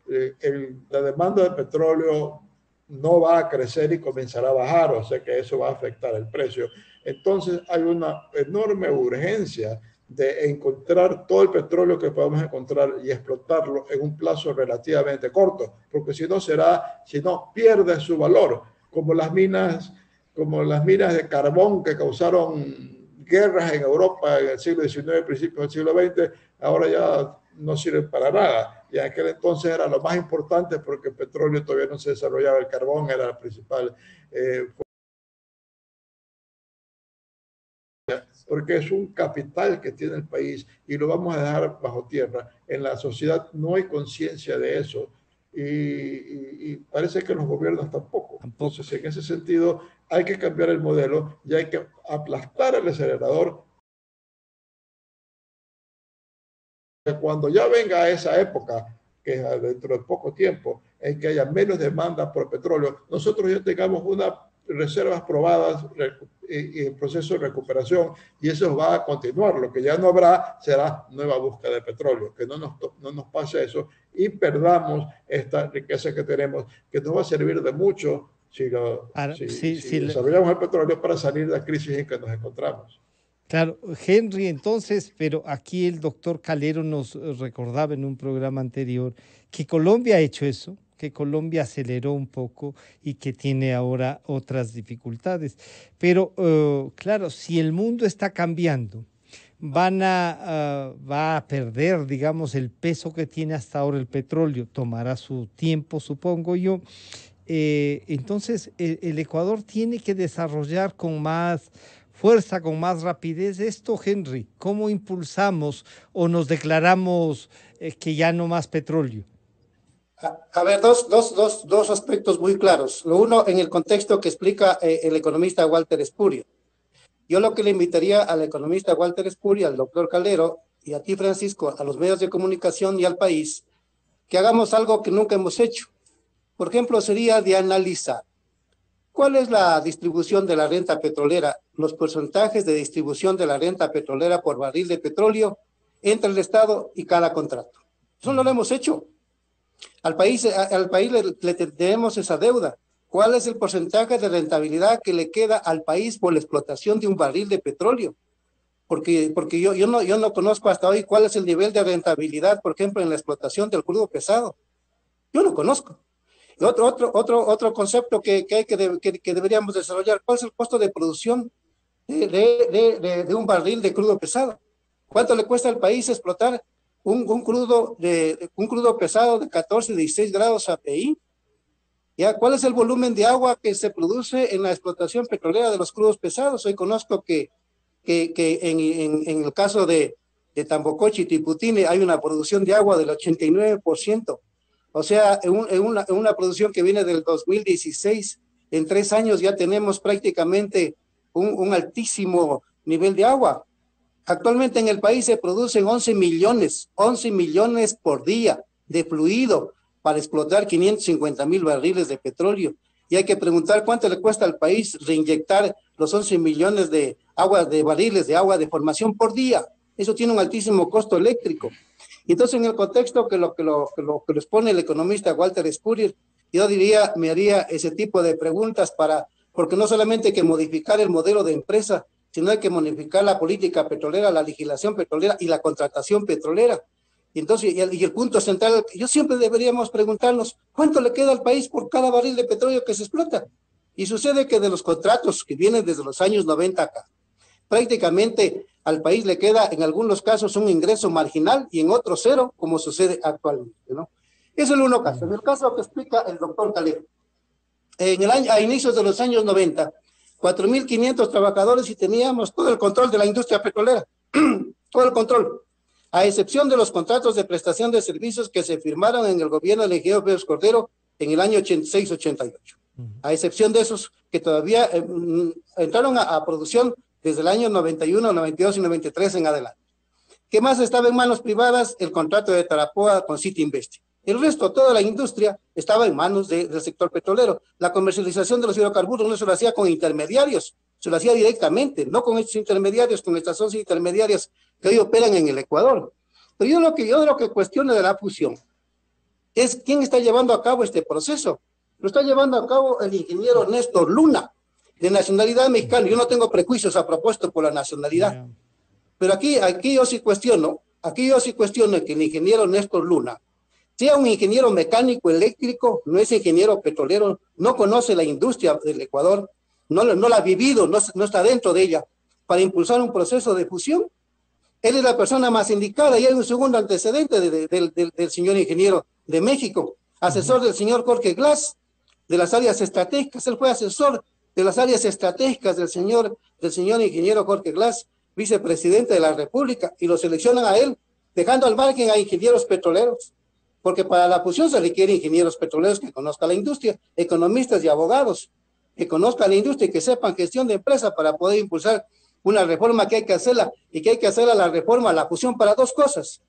la demanda de petróleo no va a crecer y comenzará a bajar, o sea que eso va a afectar el precio. Entonces hay una enorme urgencia de encontrar todo el petróleo que podamos encontrar y explotarlo en un plazo relativamente corto, porque si no pierde su valor, como las minas de carbón que causaron guerras en Europa en el siglo XIX, principios del siglo XX, ahora ya no sirven para nada. Y en aquel entonces era lo más importante porque el petróleo todavía no se desarrollaba, el carbón era la principal porque es un capital que tiene el país y lo vamos a dejar bajo tierra. En la sociedad no hay conciencia de eso y parece que los gobiernos tampoco. Entonces, en ese sentido, hay que cambiar el modelo y hay que aplastar el acelerador. Cuando ya venga esa época, que es dentro de poco tiempo, en que haya menos demanda por petróleo, nosotros ya tengamos unas reservas probadas y en proceso de recuperación, y eso va a continuar. Lo que ya no habrá será nueva búsqueda de petróleo, que no nos pase eso y perdamos esta riqueza que tenemos, que nos va a servir de mucho si desarrollamos el petróleo para salir de la crisis en que nos encontramos. Claro, Henry, entonces, pero aquí el doctor Calero nos recordaba en un programa anterior que Colombia ha hecho eso, que Colombia aceleró un poco y que tiene ahora otras dificultades. Pero, claro, si el mundo está cambiando, va a perder, digamos, el peso que tiene hasta ahora el petróleo. Tomará su tiempo, supongo yo. Entonces, el Ecuador tiene que desarrollar con más fuerza, con más rapidez esto, Henry. ¿Cómo impulsamos o nos declaramos que ya no más petróleo? A ver, dos aspectos muy claros. Lo uno, en el contexto que explica el economista Walter Espúria. Yo lo que le invitaría al economista Walter Espúria, al doctor Calero, y a ti, Francisco, a los medios de comunicación y al país, que hagamos algo que nunca hemos hecho. Por ejemplo, sería de analizar cuál es la distribución de la renta petrolera, los porcentajes de distribución de la renta petrolera por barril de petróleo entre el Estado y cada contrato. Eso no lo hemos hecho. Al país le debemos esa deuda. ¿Cuál es el porcentaje de rentabilidad que le queda al país por la explotación de un barril de petróleo? Porque yo no conozco hasta hoy cuál es el nivel de rentabilidad, por ejemplo, en la explotación del crudo pesado. Yo no conozco. Y otro concepto que deberíamos desarrollar, ¿cuál es el costo de producción de un barril de crudo pesado? ¿Cuánto le cuesta al país explotar un crudo pesado de 14, 16 grados API? ¿Ya? ¿Cuál es el volumen de agua que se produce en la explotación petrolera de los crudos pesados? Hoy conozco que en el caso de Tambocochi y Tiputine hay una producción de agua del 89%. O sea, en una producción que viene del 2016, en 3 años ya tenemos prácticamente un altísimo nivel de agua. Actualmente en el país se producen 11 millones por día de fluido para explotar 550,000 barriles de petróleo. Y hay que preguntar cuánto le cuesta al país reinyectar los 11 millones de barriles de agua de formación por día. Eso tiene un altísimo costo eléctrico. Y entonces, en el contexto que lo expone el economista Walter Espúria, yo me haría ese tipo de preguntas porque no solamente hay que modificar el modelo de empresa, sino hay que modificar la política petrolera, la legislación petrolera y la contratación petrolera. Y entonces, y el punto central, yo siempre deberíamos preguntarnos, ¿cuánto le queda al país por cada barril de petróleo que se explota? Y sucede que de los contratos que vienen desde los años 90 acá, prácticamente al país le queda en algunos casos un ingreso marginal y en otros cero, como sucede actualmente, ¿no? Eso es el uno caso. En el caso que explica el doctor Calero, a inicios de los años 90, 4.500 trabajadores y teníamos todo el control de la industria petrolera, todo el control, a excepción de los contratos de prestación de servicios que se firmaron en el gobierno del ingeniero Pérez Cordero en el año 86-88, a excepción de esos que todavía entraron a producción desde el año 91, 92 y 93 en adelante. ¿Qué más estaba en manos privadas? El contrato de Tarapoa con City Invest. El resto, toda la industria estaba en manos del sector petrolero. La comercialización de los hidrocarburos no se lo hacía con intermediarios, se lo hacía directamente, no con estos intermediarios, con estas 11 intermediarias que hoy operan en el Ecuador. Pero yo lo que cuestiono de la fusión es quién está llevando a cabo este proceso. Lo está llevando a cabo el ingeniero Néstor Luna, de nacionalidad mexicana. Yo no tengo prejuicios a propósito por la nacionalidad. Pero aquí yo sí cuestiono que el ingeniero Néstor Luna sea un ingeniero mecánico eléctrico, no es ingeniero petrolero, no conoce la industria del Ecuador, no la ha vivido, no está dentro de ella, para impulsar un proceso de fusión. Él es la persona más indicada y hay un segundo antecedente del señor ingeniero de México, asesor del señor Jorge Glass, de las áreas estratégicas. Él fue asesor de las áreas estratégicas del señor ingeniero Jorge Glass, vicepresidente de la República, y lo seleccionan a él, dejando al margen a ingenieros petroleros, porque para la fusión se requiere ingenieros petroleros que conozcan la industria, economistas y abogados, que conozcan la industria y que sepan gestión de empresa para poder impulsar una reforma que hay que hacerla, y que hay que hacerla la reforma, la fusión, para dos cosas.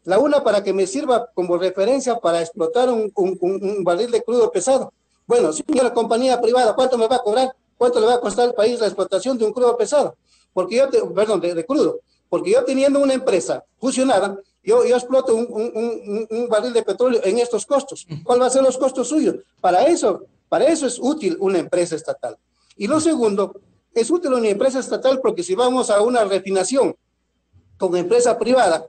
La una, para que me sirva como referencia para explotar un barril de crudo pesado. Bueno, señora compañía privada, ¿cuánto me va a cobrar? ¿Cuánto le va a costar al país la explotación de un crudo pesado? De crudo. Porque yo teniendo una empresa fusionada, yo exploto un barril de petróleo en estos costos. ¿Cuál va a ser los costos suyos? Para eso es útil una empresa estatal. Y lo segundo, es útil una empresa estatal porque si vamos a una refinación con empresa privada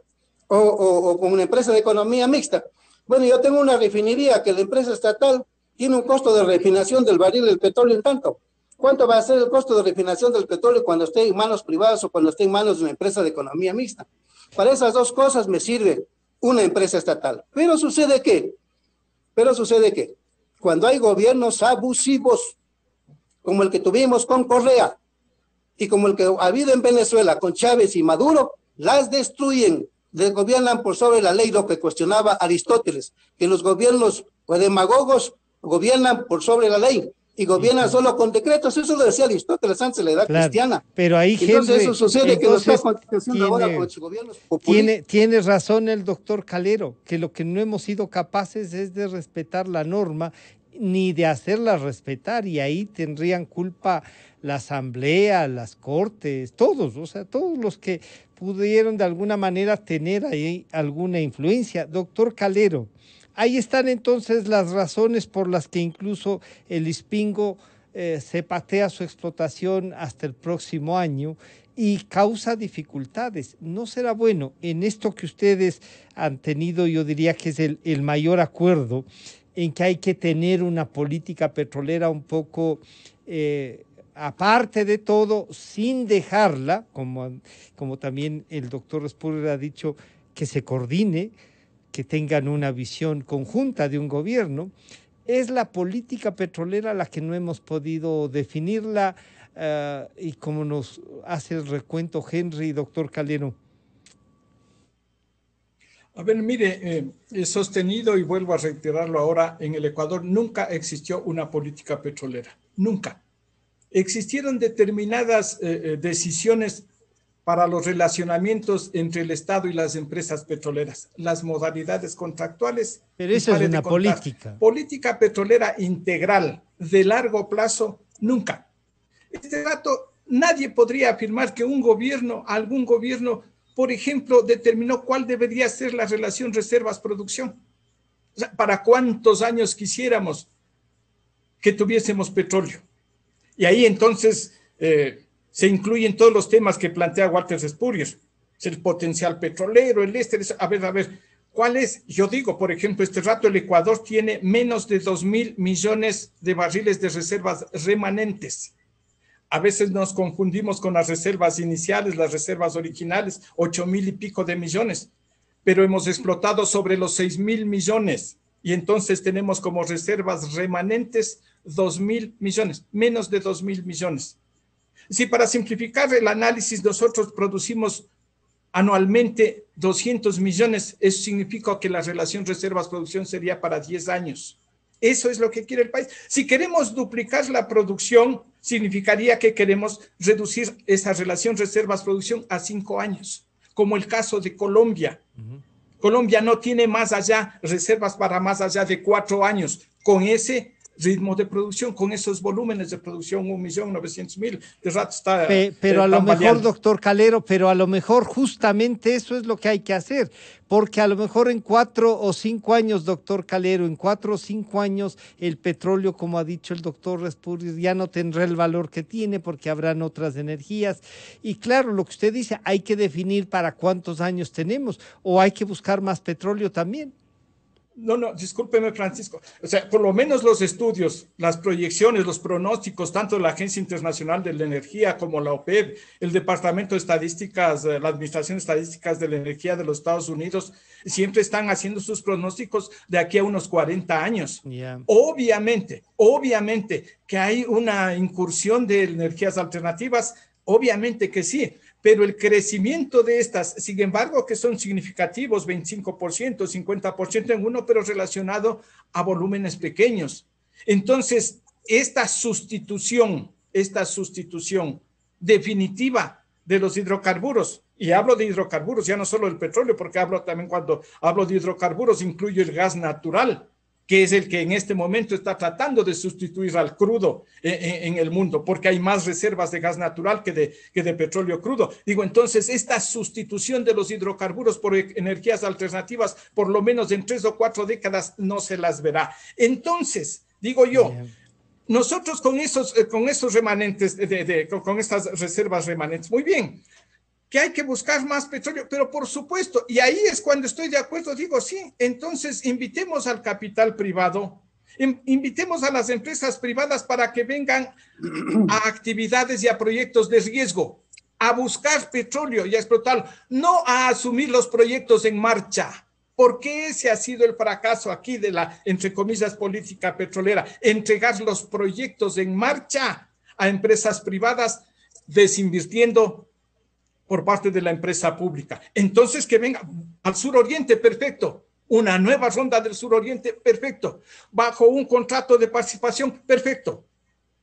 o con una empresa de economía mixta, bueno, yo tengo una refinería que la empresa estatal tiene un costo de refinación del barril del petróleo en tanto. ¿Cuánto va a ser el costo de refinación del petróleo cuando esté en manos privadas o cuando esté en manos de una empresa de economía mixta? Para esas dos cosas me sirve una empresa estatal. Pero sucede que cuando hay gobiernos abusivos, como el que tuvimos con Correa y como el que ha habido en Venezuela con Chávez y Maduro, las destruyen, gobiernan por sobre la ley, lo que cuestionaba Aristóteles, que los gobiernos demagogos gobiernan por sobre la ley y gobiernan solo con decretos. Eso lo decía Aristóteles antes de la edad cristiana. Pero ahí, entonces, Henry, eso sucede que lo está haciendo ahora con los gobiernos populistas. Tiene razón el doctor Calero, que lo que no hemos sido capaces es de respetar la norma ni de hacerla respetar, y ahí tendrían culpa la asamblea, las cortes, todos, o sea, todos los que pudieron de alguna manera tener ahí alguna influencia. Doctor Calero, ahí están entonces las razones por las que incluso el Ispingo se patea su explotación hasta el próximo año y causa dificultades. ¿No será bueno en esto que ustedes han tenido, yo diría que es el mayor acuerdo, en que hay que tener una política petrolera un poco aparte de todo, sin dejarla, como también el doctor Spurrier ha dicho, que se coordine, que tengan una visión conjunta de un gobierno? Es la política petrolera la que no hemos podido definirla, y como nos hace el recuento Henry, doctor Calero. A ver, mire, he sostenido y vuelvo a reiterarlo ahora, en el Ecuador nunca existió una política petrolera, nunca. Existieron determinadas decisiones para los relacionamientos entre el Estado y las empresas petroleras, las modalidades contractuales. Pero eso es una política. Política petrolera integral, de largo plazo, nunca. Este dato, nadie podría afirmar que algún gobierno, por ejemplo, determinó cuál debería ser la relación reservas-producción. O sea, ¿para cuántos años quisiéramos que tuviésemos petróleo? Y ahí entonces se incluyen todos los temas que plantea Walter Spurrier. El potencial petrolero, a ver, ¿cuál es? Yo digo, por ejemplo, este rato el Ecuador tiene menos de 2.000 millones de barriles de reservas remanentes. A veces nos confundimos con las reservas iniciales, las reservas originales, 8.000 y pico de millones, pero hemos explotado sobre los 6.000 millones y entonces tenemos como reservas remanentes 2.000 millones, menos de 2.000 millones. Si para simplificar el análisis nosotros producimos anualmente 200 millones, eso significa que la relación reservas-producción sería para 10 años. Eso es lo que quiere el país. Si queremos duplicar la producción, significaría que queremos reducir esa relación reservas-producción a 5 años, como el caso de Colombia. Colombia no tiene más allá reservas para más allá de 4 años. Con ese ritmo de producción, con esos volúmenes de producción, 1.900.000, de rato está... Pero a lo mejor, doctor Calero, pero a lo mejor justamente eso es lo que hay que hacer, porque a lo mejor en 4 o 5 años, doctor Calero, en 4 o 5 años el petróleo, como ha dicho el doctor Respurrier, ya no tendrá el valor que tiene porque habrán otras energías. Y claro, lo que usted dice, hay que definir para cuántos años tenemos o hay que buscar más petróleo también. No, discúlpeme, Francisco. O sea, por lo menos los estudios, las proyecciones, los pronósticos, tanto de la Agencia Internacional de la Energía como la OPEP, el Departamento de Estadísticas, la Administración de Estadísticas de la Energía de los Estados Unidos, siempre están haciendo sus pronósticos de aquí a unos 40 años. Yeah. Obviamente que hay una incursión de energías alternativas, obviamente que sí, pero el crecimiento de estas, sin embargo, que son significativos, 25%, 50% en uno, pero relacionado a volúmenes pequeños. Entonces, esta sustitución definitiva de los hidrocarburos, y hablo de hidrocarburos, ya no solo del petróleo, porque hablo también, cuando hablo de hidrocarburos, incluyo el gas natural, que es el que en este momento está tratando de sustituir al crudo en el mundo, porque hay más reservas de gas natural que de petróleo crudo. Digo, entonces, esta sustitución de los hidrocarburos por energías alternativas, por lo menos en 3 o 4 décadas, no se las verá. Entonces, digo yo, nosotros con esos remanentes, con estas reservas remanentes, muy bien, que hay que buscar más petróleo, pero por supuesto, y ahí es cuando estoy de acuerdo, digo, sí, entonces invitemos al capital privado, invitemos a las empresas privadas para que vengan a actividades y a proyectos de riesgo, a buscar petróleo y a explotarlo, no a asumir los proyectos en marcha, porque ese ha sido el fracaso aquí de la, entre comillas, política petrolera, entregar los proyectos en marcha a empresas privadas, desinvirtiendo por parte de la empresa pública. Entonces, que venga al suroriente, perfecto. Una nueva ronda del suroriente, perfecto. Bajo un contrato de participación, perfecto.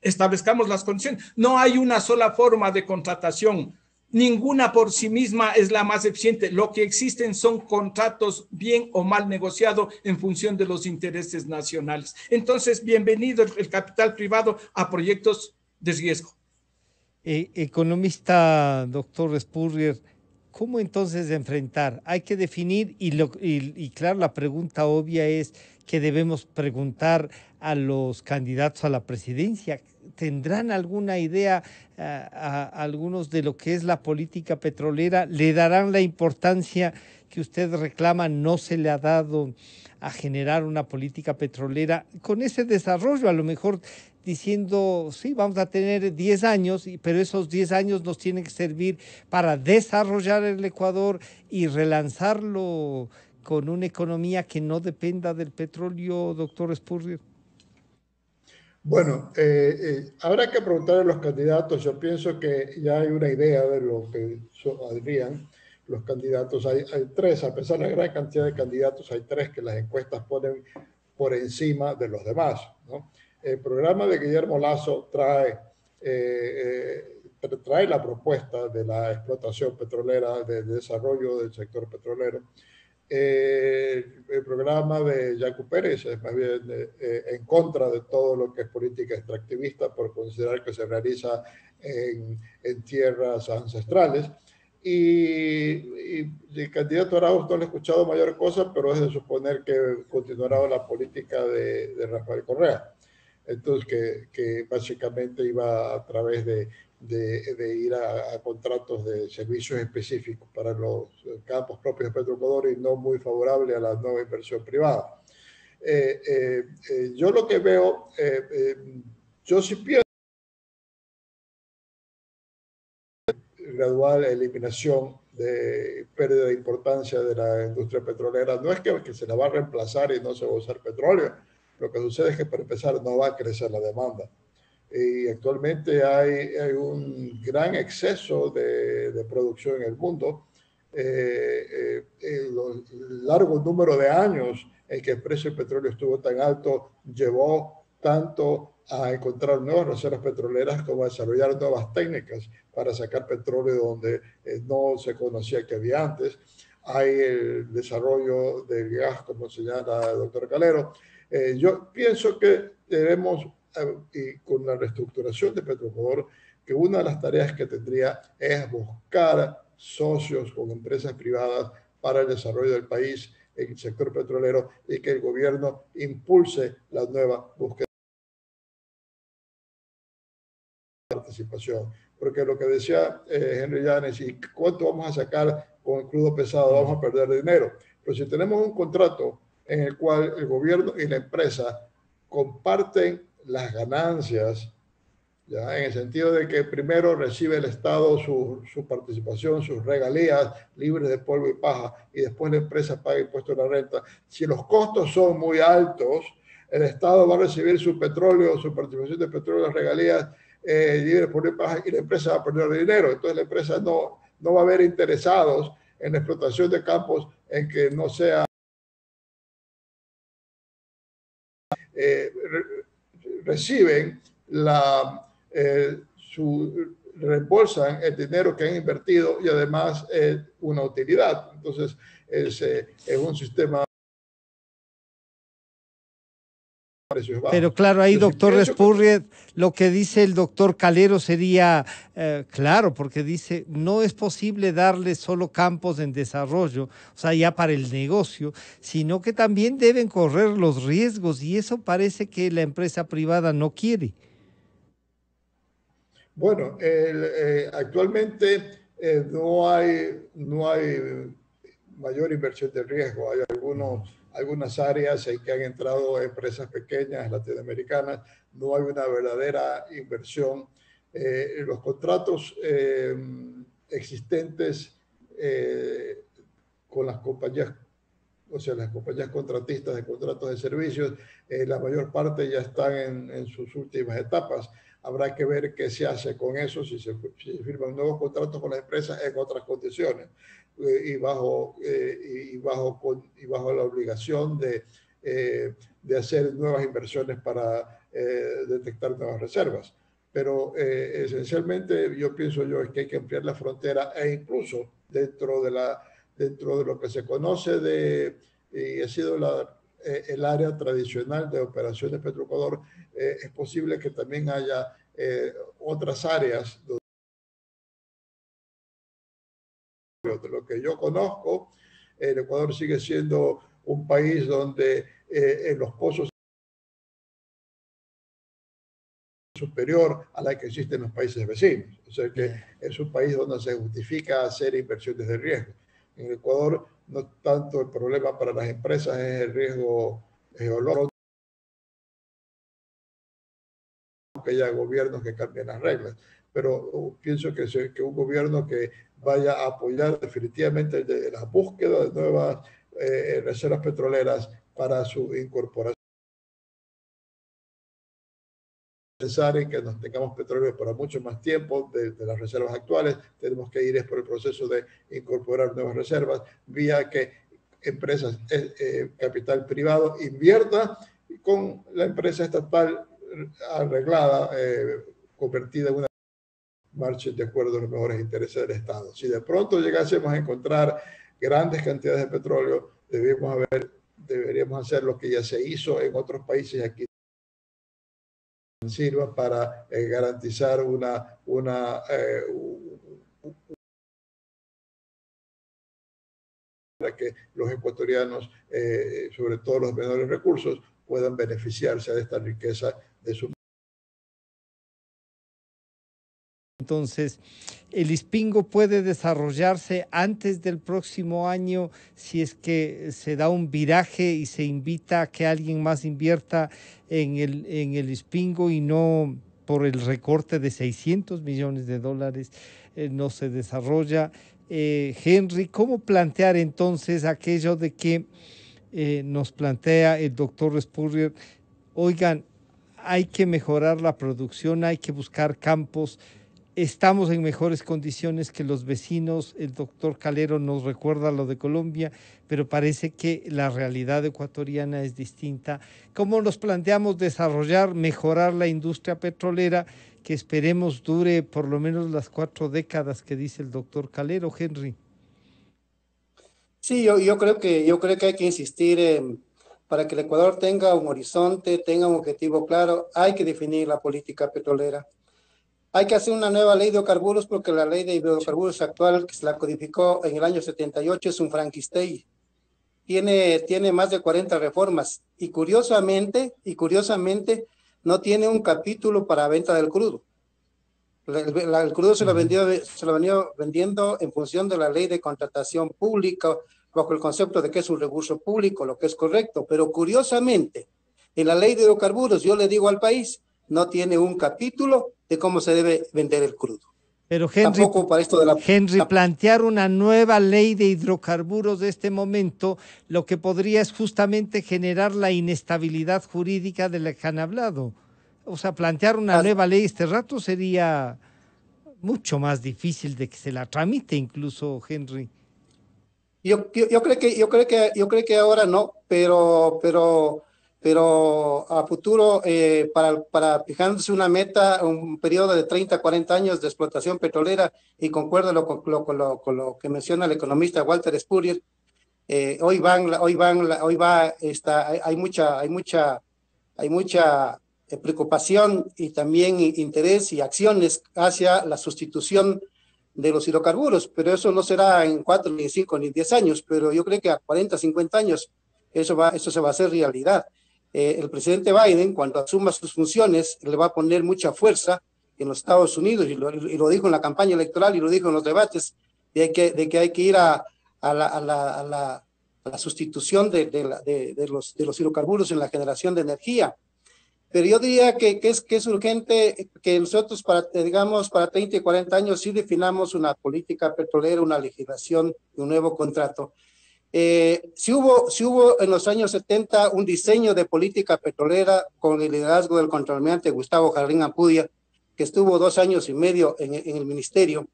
Establezcamos las condiciones. No hay una sola forma de contratación. Ninguna por sí misma es la más eficiente. Lo que existen son contratos bien o mal negociados en función de los intereses nacionales. Entonces, bienvenido el capital privado a proyectos de riesgo. Economista, doctor Respurrier, ¿cómo entonces enfrentar? Hay que definir y claro, la pregunta obvia es que debemos preguntar a los candidatos a la presidencia. ¿Tendrán alguna idea a algunos de lo que es la política petrolera? ¿Le darán la importancia que usted reclama? No se le ha dado a generar una política petrolera con ese desarrollo, a lo mejor diciendo, sí, vamos a tener 10 años, pero esos 10 años nos tienen que servir para desarrollar el Ecuador y relanzarlo con una economía que no dependa del petróleo, doctor Respurrier. Bueno, habrá que preguntarle a los candidatos. Yo pienso que ya hay una idea de lo que harían los candidatos. Hay 3, a pesar de la gran cantidad de candidatos, hay 3 que las encuestas ponen por encima de los demás, ¿no? El programa de Guillermo Lasso trae la propuesta de la explotación petrolera, del desarrollo del sector petrolero. El programa de Yacu Pérez es más bien en contra de todo lo que es política extractivista por considerar que se realiza en tierras ancestrales. Y el candidato Arauz no le he escuchado mayor cosa, pero es de suponer que continuará la política de Rafael Correa. Entonces, que básicamente iba a través de ir a contratos de servicios específicos para los campos propios de Petroecuador y no muy favorable a la nueva inversión privada. Yo lo que veo, yo sí pienso gradual eliminación de pérdida de importancia de la industria petrolera. No es que se la va a reemplazar y no se va a usar petróleo. Lo que sucede es que, para empezar, no va a crecer la demanda. Y actualmente hay un gran exceso de producción en el mundo. El largo número de años en que el precio del petróleo estuvo tan alto llevó tanto a encontrar nuevas reservas petroleras como a desarrollar nuevas técnicas para sacar petróleo donde no se conocía que había antes, hay el desarrollo del gas, como señala el doctor Calero. Yo pienso que debemos, y con la reestructuración de Petroecuador, que una de las tareas que tendría es buscar socios con empresas privadas para el desarrollo del país en el sector petrolero y que el gobierno impulse la nueva búsqueda de participación. Porque lo que decía Henry Llanes, ¿y cuánto vamos a sacar con el crudo pesado? Vamos a perder dinero. Pero si tenemos un contrato en el cual el gobierno y la empresa comparten las ganancias, ¿ya? En el sentido de que primero recibe el Estado su participación, sus regalías libres de polvo y paja, y después la empresa paga impuestos a la renta. Si los costos son muy altos, el Estado va a recibir su petróleo, su participación de petróleo, las regalías libres de polvo y paja, y la empresa va a perder dinero. Entonces la empresa no va a haber interesados en la explotación de campos en que no sea reciben reembolsan el dinero que han invertido y además una utilidad. Entonces es un sistema. Pero claro, ahí, doctor Respurrier, lo que dice el doctor Calero sería claro, porque dice, no es posible darle solo campos en desarrollo, o sea, ya para el negocio, sino que también deben correr los riesgos, y eso parece que la empresa privada no quiere. Bueno, actualmente no hay mayor inversión de riesgo. Hay algunas áreas en que han entrado empresas pequeñas latinoamericanas. No hay una verdadera inversión. Los contratos existentes con las compañías, o sea, las compañías contratistas de contratos de servicios, la mayor parte ya están en sus últimas etapas. Habrá que ver qué se hace con eso, si se firman nuevos contratos con las empresas en otras condiciones y bajo la obligación de hacer nuevas inversiones para detectar nuevas reservas. Pero esencialmente yo pienso es que hay que ampliar la frontera e incluso dentro de lo que se conoce y ha sido el área tradicional de operaciones Petroecuador, es posible que también haya otras áreas de lo que yo conozco. El Ecuador sigue siendo un país donde en los pozos superior a la que existe en los países vecinos. O sea que es un país donde se justifica hacer inversiones de riesgo. En el Ecuador no tanto el problema para las empresas es el riesgo geológico, que haya gobiernos que cambien las reglas, pero pienso que un gobierno que vaya a apoyar definitivamente la búsqueda de nuevas reservas petroleras para su incorporación. Pensar en que nos tengamos petróleo para mucho más tiempo de las reservas actuales, tenemos que ir por el proceso de incorporar nuevas reservas vía que empresas, capital privado invierta con la empresa estatal arreglada, convertida en una marcha de acuerdo a los mejores intereses del Estado. Si de pronto llegásemos a encontrar grandes cantidades de petróleo, deberíamos hacer lo que ya se hizo en otros países aquí, sirva para garantizar para que los ecuatorianos, sobre todo los menores recursos, puedan beneficiarse de esta riqueza de su. Entonces, el Ispingo puede desarrollarse antes del próximo año si es que se da un viraje y se invita a que alguien más invierta en el Ispingo y no por el recorte de $600 millones no se desarrolla. Henry, ¿cómo plantear entonces aquello de que nos plantea el doctor Respurrier? Oigan, hay que mejorar la producción, hay que buscar campos. Estamos en mejores condiciones que los vecinos. El doctor Calero nos recuerda lo de Colombia, pero parece que la realidad ecuatoriana es distinta. ¿Cómo nos planteamos desarrollar, mejorar la industria petrolera que esperemos dure por lo menos las 4 décadas que dice el doctor Calero, Henry? Sí, yo creo que hay que insistir para que el Ecuador tenga un horizonte, tenga un objetivo claro, hay que definir la política petrolera. Hay que hacer una nueva ley de hidrocarburos porque la ley de hidrocarburos actual, que se la codificó en el año 78, es un Frankenstein. Tiene más de 40 reformas y curiosamente no tiene un capítulo para venta del crudo. El crudo se lo venía vendiendo en función de la ley de contratación pública, bajo el concepto de que es un recurso público, lo que es correcto. Pero curiosamente, en la ley de hidrocarburos, yo le digo al país, no tiene un capítulo de cómo se debe vender el crudo. Pero Henry, plantear una nueva ley de hidrocarburos de este momento, lo que podría es justamente generar la inestabilidad jurídica de la que han hablado. O sea, plantear una nueva ley este rato sería mucho más difícil de que se la tramite incluso, Henry. Yo creo que ahora no, pero a futuro, para fijándose una meta, un periodo de 30, 40 años de explotación petrolera, y concuerdo con lo que menciona el economista Walter Spurrier, hay mucha preocupación y también interés y acciones hacia la sustitución de los hidrocarburos, pero eso no será en 4, ni 5, ni 10 años, pero yo creo que a 40, 50 años eso se va a hacer realidad. El presidente Biden, cuando asuma sus funciones, le va a poner mucha fuerza en los Estados Unidos, y lo dijo en la campaña electoral y lo dijo en los debates, de que hay que ir a la sustitución de los hidrocarburos en la generación de energía. Pero yo diría que es urgente que nosotros, para 30 y 40 años, sí definamos una política petrolera, una legislación y un nuevo contrato. Si hubo en los años 70 un diseño de política petrolera con el liderazgo del contraalmirante Gustavo Jarrín Ampudia, que estuvo 2 años y medio en el ministerio,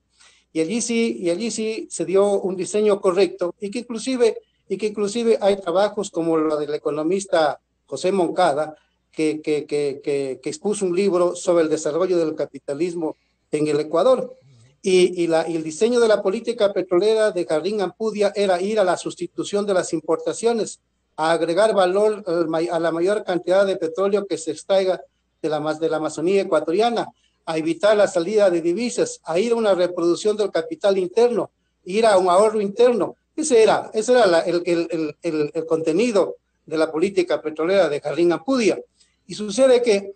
y allí sí se dio un diseño correcto, y que inclusive hay trabajos como lo del economista José Moncada, que expuso un libro sobre el desarrollo del capitalismo en el Ecuador. Y el diseño de la política petrolera de Jarrín Ampudia era ir a la sustitución de las importaciones, a agregar valor a la mayor cantidad de petróleo que se extraiga de la Amazonía ecuatoriana, a evitar la salida de divisas, a ir a una reproducción del capital interno, ir a un ahorro interno. Ese era el contenido de la política petrolera de Jarrín Ampudia. Y sucede que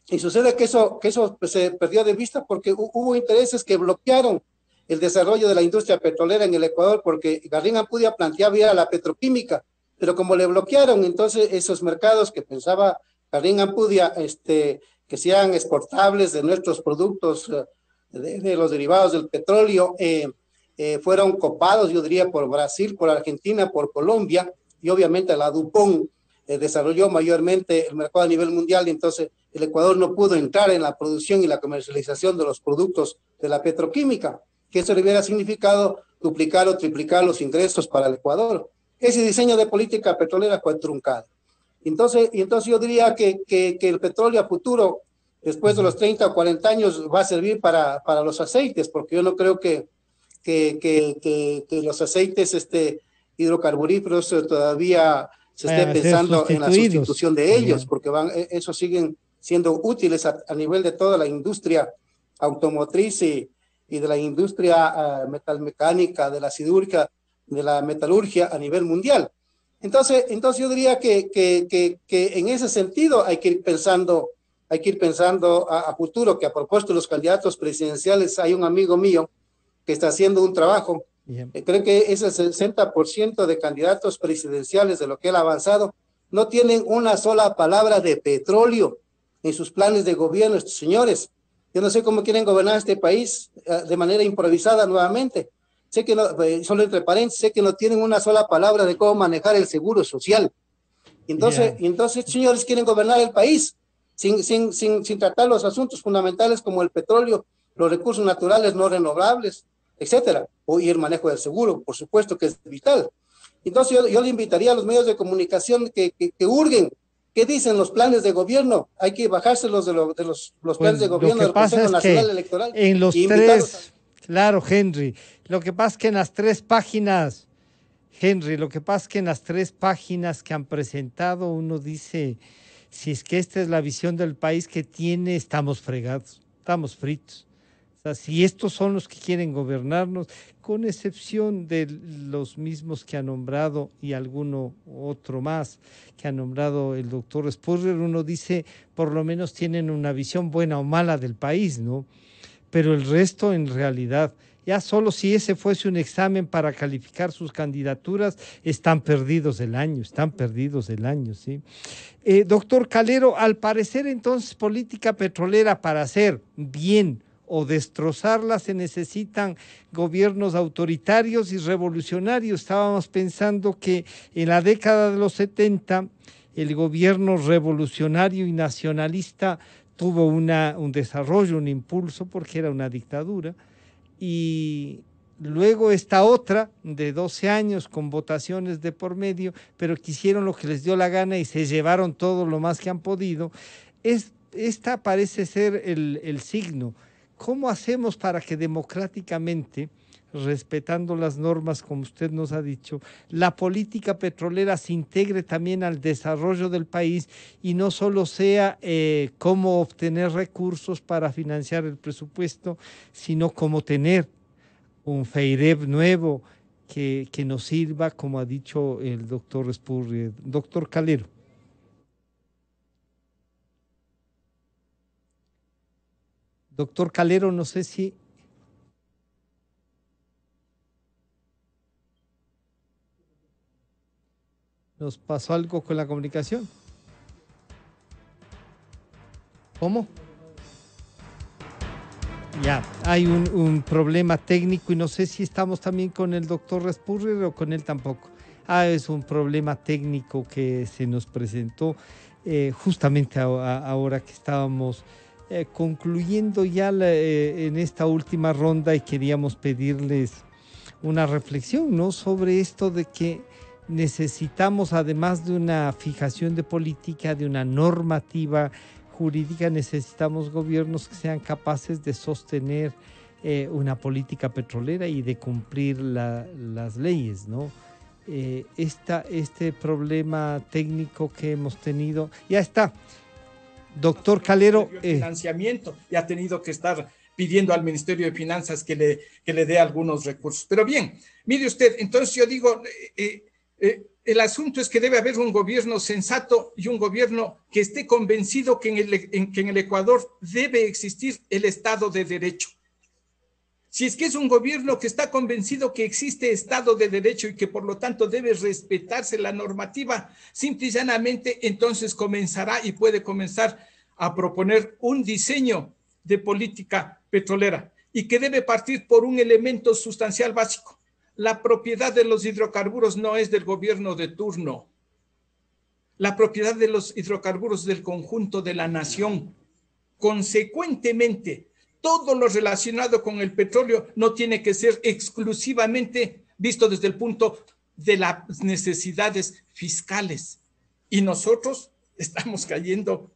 eso se perdió de vista porque hubo intereses que bloquearon el desarrollo de la industria petrolera en el Ecuador, porque Jarrín Ampudia planteaba ir a la petroquímica, pero como le bloquearon, entonces esos mercados que pensaba Jarrín Ampudia que sean exportables de nuestros productos, de los derivados del petróleo, fueron copados, yo diría, por Brasil, por Argentina, por Colombia, y obviamente la DuPont desarrolló mayormente el mercado a nivel mundial, y entonces el Ecuador no pudo entrar en la producción y la comercialización de los productos de la petroquímica, que eso le hubiera significado duplicar o triplicar los ingresos para el Ecuador. Ese diseño de política petrolera fue truncado. Entonces yo diría que el petróleo a futuro, después de los 30 o 40 años, va a servir para los aceites, porque yo no creo que los aceites hidrocarburíferos todavía se esté pensando en la sustitución de ellos, porque esos siguen siendo útiles a nivel de toda la industria automotriz y de la industria metalmecánica, de la siderúrgica, de la metalurgia a nivel mundial. Entonces yo diría que en ese sentido hay que ir pensando a futuro, que a propósito de los candidatos presidenciales, hay un amigo mío que está haciendo un trabajo. Creo que ese 60% de candidatos presidenciales de lo que él ha avanzado no tienen una sola palabra de petróleo en sus planes de gobierno, estos señores. Yo no sé cómo quieren gobernar este país de manera improvisada nuevamente. Sé que no, solo entre paréntesis, sé que no tienen una sola palabra de cómo manejar el seguro social. Y entonces estos señores quieren gobernar el país sin tratar los asuntos fundamentales como el petróleo, los recursos naturales no renovables, etcétera, y el manejo del seguro, por supuesto que es vital. Entonces yo le invitaría a los medios de comunicación que hurguen qué dicen los planes de gobierno. Hay que bajárselos de los planes de gobierno del Consejo Nacional Electoral. En los tres, claro, Henry, lo que pasa es que en las 3 páginas Henry, lo que pasa es que en las 3 páginas que han presentado uno dice, si es que esta es la visión del país que tiene, estamos fregados, estamos fritos. O sea, si estos son los que quieren gobernarnos, con excepción de los mismos que ha nombrado y alguno otro más que ha nombrado el doctor Spurrier, uno dice, por lo menos tienen una visión buena o mala del país, ¿no? Pero el resto en realidad, ya solo si ese fuese un examen para calificar sus candidaturas, están perdidos del año, ¿sí? Doctor Calero, al parecer entonces política petrolera para hacer bien o destrozarla se necesitan gobiernos autoritarios y revolucionarios. Estábamos pensando que en la década de los 70 el gobierno revolucionario y nacionalista tuvo un desarrollo, un impulso, porque era una dictadura, y luego esta otra de 12 años con votaciones de por medio, pero que hicieron lo que les dio la gana y se llevaron todo lo más que han podido. Esta parece ser el signo. ¿Cómo hacemos para que democráticamente, respetando las normas, como usted nos ha dicho, la política petrolera se integre también al desarrollo del país y no solo sea cómo obtener recursos para financiar el presupuesto, sino cómo tener un FEIREP nuevo que nos sirva, como ha dicho el doctor Spurrier? Doctor Calero. Doctor Calero, no sé si... ¿Nos pasó algo con la comunicación? ¿Cómo? Ya, hay un problema técnico y no sé si estamos también con el doctor Spurrier o con él tampoco. Es un problema técnico que se nos presentó justamente ahora que estábamos concluyendo ya en esta última ronda, y queríamos pedirles una reflexión, ¿no?, sobre esto de que necesitamos, además de una fijación de política, de una normativa jurídica, necesitamos gobiernos que sean capaces de sostener una política petrolera y de cumplir las leyes, ¿no? Este problema técnico que hemos tenido, ya está. Doctor Calero, financiamiento, y ha tenido que estar pidiendo al Ministerio de Finanzas que le dé algunos recursos. Pero bien, mire usted, entonces yo digo, el asunto es que debe haber un gobierno sensato y un gobierno que esté convencido que en el Ecuador debe existir el Estado de Derecho. Si es que es un gobierno que está convencido que existe Estado de Derecho y que por lo tanto debe respetarse la normativa, simple y llanamente entonces comenzará y puede comenzar a proponer un diseño de política petrolera, y que debe partir por un elemento sustancial básico. La propiedad de los hidrocarburos no es del gobierno de turno. La propiedad de los hidrocarburos es del conjunto de la nación. Consecuentemente, todo lo relacionado con el petróleo no tiene que ser exclusivamente visto desde el punto de las necesidades fiscales. Y nosotros estamos cayendo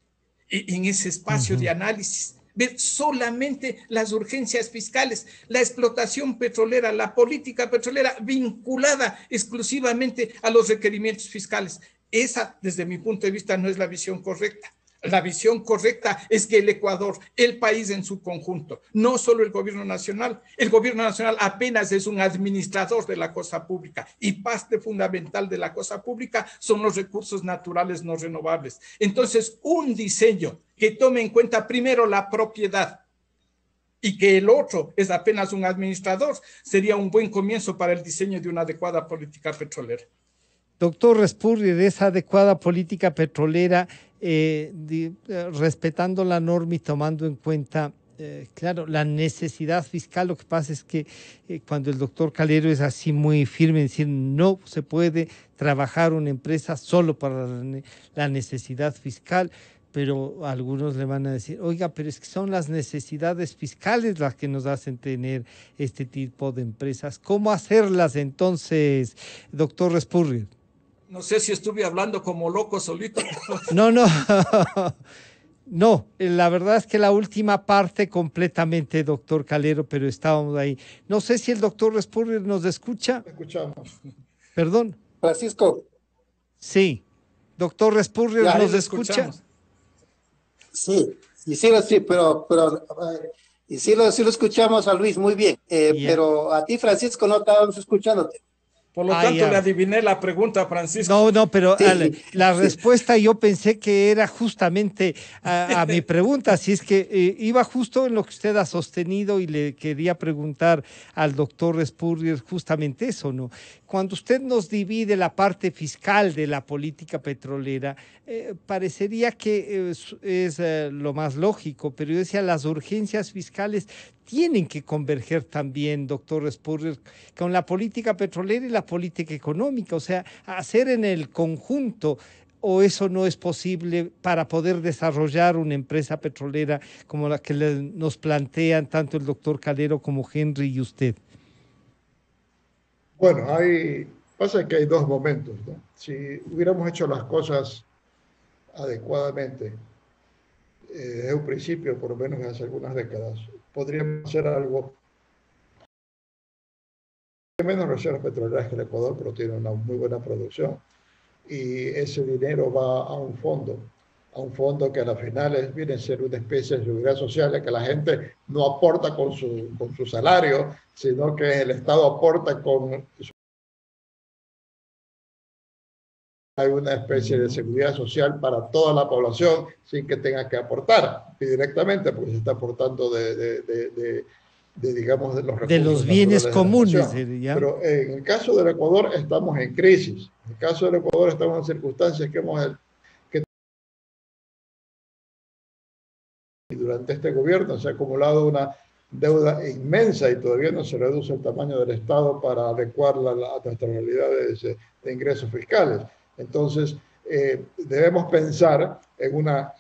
en ese espacio de análisis. Ver solamente las urgencias fiscales, la explotación petrolera, la política petrolera vinculada exclusivamente a los requerimientos fiscales. Esa, desde mi punto de vista, no es la visión correcta. La visión correcta es que el Ecuador, el país en su conjunto, no solo el gobierno nacional apenas es un administrador de la cosa pública, y parte fundamental de la cosa pública son los recursos naturales no renovables. Entonces, un diseño que tome en cuenta primero la propiedad y que el otro es apenas un administrador sería un buen comienzo para el diseño de una adecuada política petrolera. Doctor Spurrier, esa adecuada política petrolera, respetando la norma y tomando en cuenta, claro, la necesidad fiscal. Lo que pasa es que cuando el doctor Calero es así muy firme en decir no se puede trabajar una empresa solo para la necesidad fiscal, pero algunos le van a decir, oiga, pero es que son las necesidades fiscales las que nos hacen tener este tipo de empresas. ¿Cómo hacerlas entonces, doctor Spurrier? No sé si estuve hablando como loco solito. No, la verdad es que la última parte completamente, doctor Calero, pero estábamos ahí. No sé si el doctor Spurrier nos escucha. Escuchamos. Perdón. Francisco. Sí. Doctor Respurrier, ¿nos escucha? Sí, y sí, sí lo escuchamos a Luis, muy bien. Pero a ti, Francisco, no estábamos escuchándote. Por lo tanto, le adiviné la pregunta, Francisco. No, pero la respuesta yo pensé que era justamente a mi pregunta, si es que iba justo en lo que usted ha sostenido y le quería preguntar al doctor Respurrier justamente eso, ¿no? Cuando usted nos divide la parte fiscal de la política petrolera, parecería que es lo más lógico, pero yo decía, las urgencias fiscales tienen que converger también, doctor Respurrier, con la política petrolera y la política económica, o sea, hacer en el conjunto, o eso no es posible para poder desarrollar una empresa petrolera como la que nos plantean tanto el doctor Calero como Henry y usted. Bueno, pasa que hay dos momentos, ¿no? Si hubiéramos hecho las cosas adecuadamente, desde un principio, por lo menos hace algunas décadas, podríamos hacer algo. Hay menos reservas petroleras que el Ecuador, pero tiene una muy buena producción. Y ese dinero va a un fondo que a las finales viene a ser una especie de seguridad social, que la gente no aporta con su salario, sino que el Estado aporta con su... Hay una especie de seguridad social para toda la población sin que tenga que aportar directamente, porque se está aportando digamos, de los recursos. De los bienes comunes. Pero en el caso del Ecuador estamos en crisis. En el caso del Ecuador estamos en circunstancias y durante este gobierno se ha acumulado una deuda inmensa y todavía no se reduce el tamaño del Estado para adecuarla a nuestras realidades de ingresos fiscales. Entonces, debemos pensar en una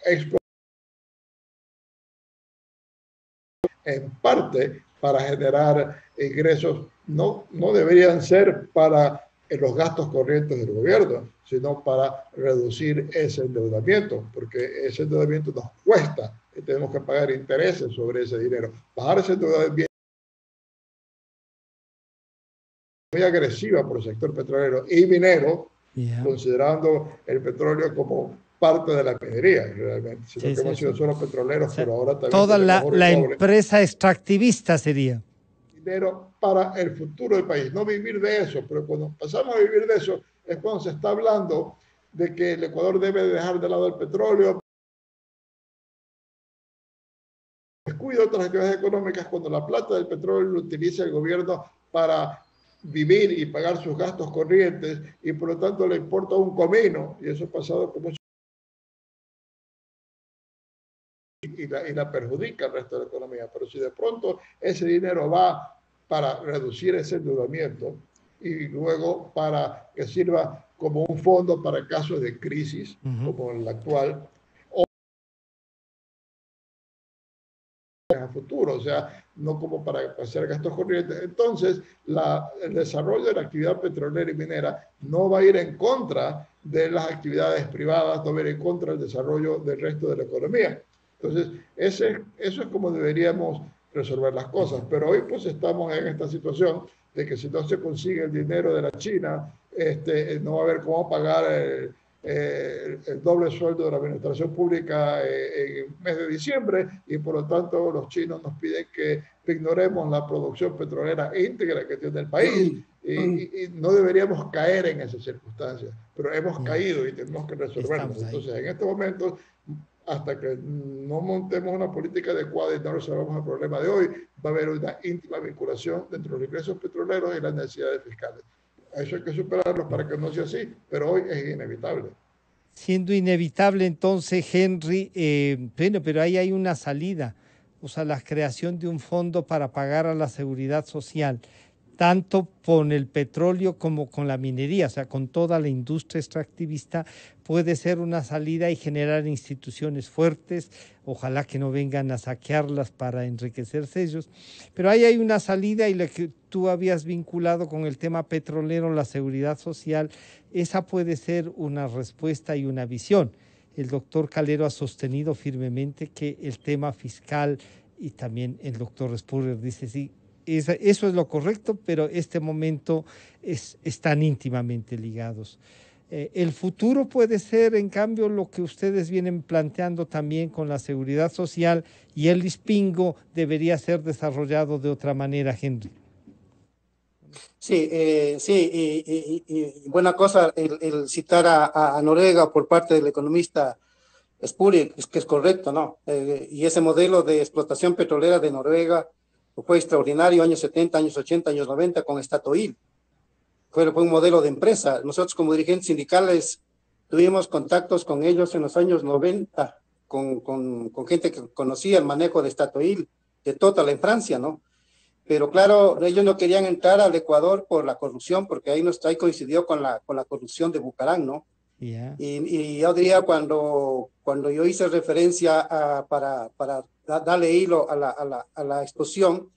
en parte para generar ingresos, no deberían ser para los gastos corrientes del gobierno, sino para reducir ese endeudamiento, porque ese endeudamiento nos cuesta y tenemos que pagar intereses sobre ese dinero. Bajar ese endeudamiento muy agresiva por el sector petrolero y minero, considerando el petróleo como parte de la minería, realmente, sino que hemos sido solo petroleros, pero ahora también toda la empresa extractivista sería. Dinero para el futuro del país, no vivir de eso, pero cuando pasamos a vivir de eso es cuando se está hablando de que el Ecuador debe dejar de lado el petróleo, descuida otras actividades económicas, cuando la plata del petróleo lo utiliza el gobierno para vivir y pagar sus gastos corrientes y por lo tanto le importa un comino, y eso ha pasado con mucho y la perjudica al resto de la economía. Pero si de pronto ese dinero va para reducir ese endeudamiento y luego para que sirva como un fondo para casos de crisis, como el actual, o a futuro, o sea, no como para hacer gastos corrientes. Entonces, el desarrollo de la actividad petrolera y minera no va a ir en contra de las actividades privadas, no va a ir en contra del desarrollo del resto de la economía. Entonces, eso es como deberíamos resolver las cosas. Pero hoy pues estamos en esta situación de que si no se consigue el dinero de la China, no va a haber cómo pagar el doble sueldo de la administración pública en el mes de diciembre y por lo tanto los chinos nos piden que ignoremos la producción petrolera íntegra que tiene el país y no deberíamos caer en esas circunstancias, pero hemos caído y tenemos que resolverlas. Entonces, en estos momentos, hasta que no montemos una política adecuada y no resolvamos el problema de hoy, va a haber una íntima vinculación entre los ingresos petroleros y las necesidades fiscales. Eso hay que superarlo para que no sea así, pero hoy es inevitable. Siendo inevitable, entonces, Henry, bueno, pero ahí hay una salida, o sea, la creación de un fondo para pagar a la seguridad social, tanto con el petróleo como con la minería, o sea, con toda la industria extractivista, puede ser una salida y generar instituciones fuertes, ojalá que no vengan a saquearlas para enriquecerse ellos, pero ahí hay una salida y la que tú habías vinculado con el tema petrolero, la seguridad social, esa puede ser una respuesta y una visión. El doctor Calero ha sostenido firmemente que el tema fiscal, y también el doctor Respurrier dice sí, eso es lo correcto, pero este momento están íntimamente ligados. El futuro puede ser, en cambio, lo que ustedes vienen planteando también con la seguridad social, y el ISPINGO debería ser desarrollado de otra manera, Henry. Sí, y buena cosa el citar a Noruega por parte del economista Spurrier, que es correcto, ¿no? Y ese modelo de explotación petrolera de Noruega fue extraordinario, años 70, años 80, años 90, con Statoil. Fue un modelo de empresa. Nosotros como dirigentes sindicales tuvimos contactos con ellos en los años 90, con gente que conocía el manejo de Statoil, de Total en Francia, ¿no? Pero claro, ellos no querían entrar al Ecuador por la corrupción, porque ahí coincidió con la corrupción de Bucarán, ¿no? Yeah. Y yo diría, cuando yo hice referencia para darle hilo a la exposición,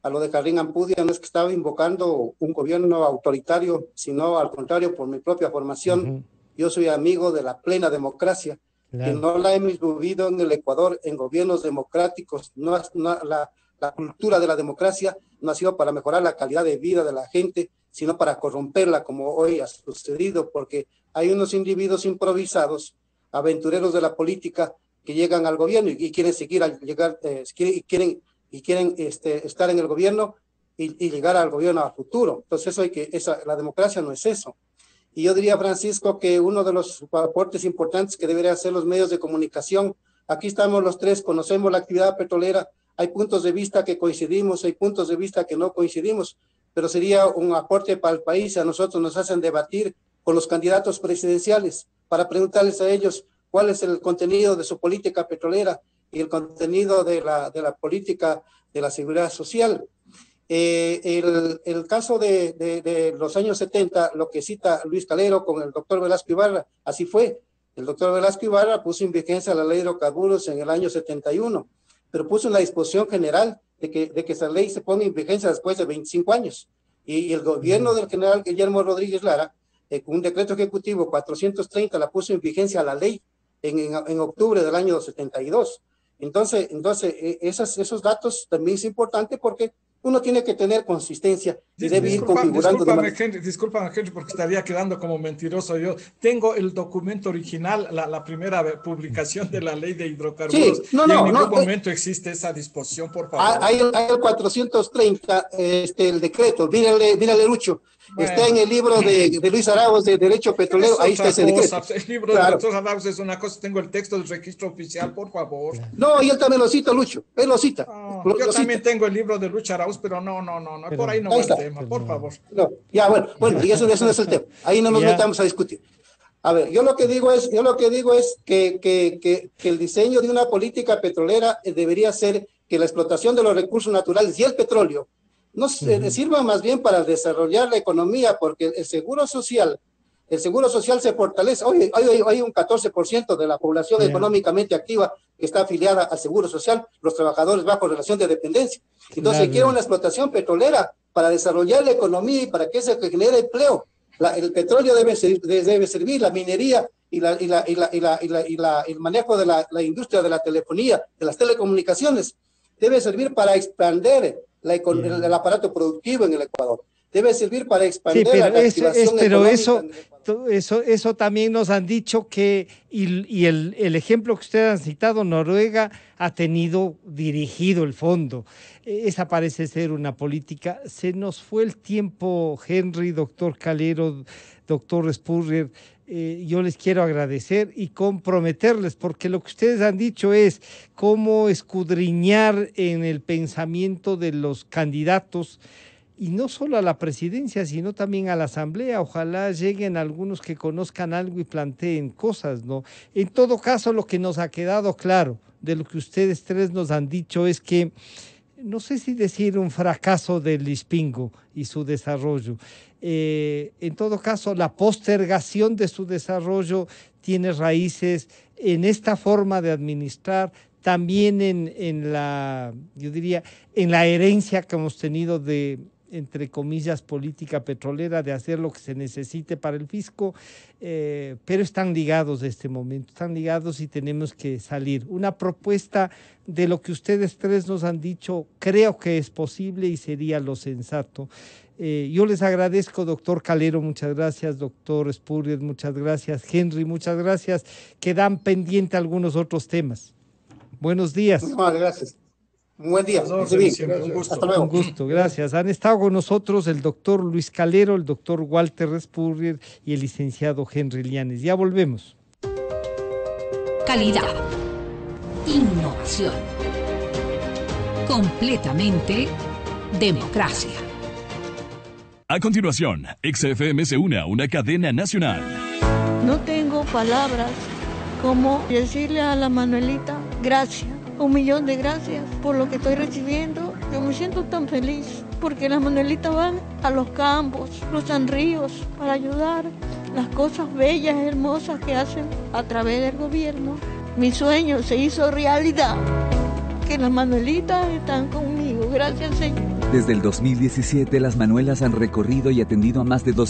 a lo de Carrín Ampudia, no es que estaba invocando un gobierno autoritario, sino al contrario, por mi propia formación, yo soy amigo de la plena democracia, que no la hemos vivido en el Ecuador en gobiernos democráticos. La cultura de la democracia no ha sido para mejorar la calidad de vida de la gente, sino para corromperla, como hoy ha sucedido, porque hay unos individuos improvisados, aventureros de la política, que llegan al gobierno y quieren seguir quieren estar en el gobierno y llegar al gobierno a futuro. Entonces la democracia no es eso. Y yo diría, Francisco, que uno de los aportes importantes que deberían hacer los medios de comunicación, aquí estamos los tres, conocemos la actividad petrolera, hay puntos de vista que coincidimos, hay puntos de vista que no coincidimos, pero sería un aporte para el país. A nosotros nos hacen debatir con los candidatos presidenciales para preguntarles a ellos cuál es el contenido de su política petrolera y el contenido de la política de la seguridad social. El caso de los años 70, lo que cita Luis Calero con el doctor Velasco Ibarra, así fue. El doctor Velasco Ibarra puso en vigencia la ley de hidrocarburos en el año 71, pero puso una disposición general de que esa ley se ponga en vigencia después de 25 años. Y el gobierno del general Guillermo Rodríguez Lara, con un decreto ejecutivo 430, la puso en vigencia la ley en octubre del año 72. Entonces esos datos también es importante, porque uno tiene que tener consistencia y debe ir configurando. Discúlpame, Henry, porque estaría quedando como mentiroso. Yo tengo el documento original, la primera publicación de la ley de hidrocarburos. Sí, en ningún momento existe esa disposición, por favor. Hay el 430, el decreto. Mírale, Lucho. Bueno. Está en el libro de Luis Arauz de Derecho Petrolero. Ahí está ese decreto. El libro de Luis Arauz es una cosa. Tengo el texto del registro oficial, por favor. No, y él también lo cita, Lucho. Él lo cita. Yo también tengo el libro de Luis Arauz, pero no, por ahí no va el tema, por favor. No, ya, bueno, y eso no es el tema. Ahí no nos metamos a discutir. A ver, yo lo que digo es que el diseño de una política petrolera debería ser que la explotación de los recursos naturales y el petróleo no sirva más bien para desarrollar la economía, porque el seguro social se fortalece. Hoy hay un 14% de la población económicamente activa que está afiliada al seguro social, los trabajadores bajo relación de dependencia. Entonces quiere una explotación petrolera para desarrollar la economía y para que se genere empleo. El petróleo debe servir, la minería y el manejo de la industria de la telefonía, de las telecomunicaciones, debe servir para expandir el aparato productivo en el Ecuador. Debe servir para expandir la activación económica. Eso también nos han dicho que, y el ejemplo que ustedes han citado, Noruega ha tenido dirigido el fondo. Esa parece ser una política. Se nos fue el tiempo, Henry, doctor Calero, doctor Spurrier. Yo les quiero agradecer y comprometerles, porque lo que ustedes han dicho es cómo escudriñar en el pensamiento de los candidatos, y no solo a la presidencia, sino también a la asamblea. Ojalá lleguen algunos que conozcan algo y planteen cosas, ¿no? En todo caso, lo que nos ha quedado claro de lo que ustedes tres nos han dicho es que, no sé si decir un fracaso del ISPINGO y su desarrollo. En todo caso, la postergación de su desarrollo tiene raíces en esta forma de administrar, también en la herencia que hemos tenido de entre comillas, política petrolera, de hacer lo que se necesite para el fisco, pero están ligados en este momento, están ligados y tenemos que salir. Una propuesta de lo que ustedes tres nos han dicho, creo que es posible y sería lo sensato. Yo les agradezco, doctor Calero, muchas gracias, doctor Spurrier, muchas gracias, Henry, muchas gracias. Quedan pendientes algunos otros temas. Buenos días. Muchas gracias. Un buen día. Un gusto. Hasta luego. Un gusto, gracias. Han estado con nosotros el doctor Luis Calero, el doctor Walter Spurrier y el licenciado Henry Llanes. Ya volvemos. Calidad. Innovación. Completamente democracia. A continuación, XFM se une a una cadena nacional. No tengo palabras como decirle a la Manuelita gracias, 1.000.000 de gracias por lo que estoy recibiendo. Yo me siento tan feliz porque las Manuelitas van a los campos, cruzan ríos para ayudar, las cosas bellas, hermosas que hacen a través del gobierno. Mi sueño se hizo realidad, que las Manuelitas están conmigo. Gracias, Señor. Desde el 2017, las Manuelas han recorrido y atendido a más de 200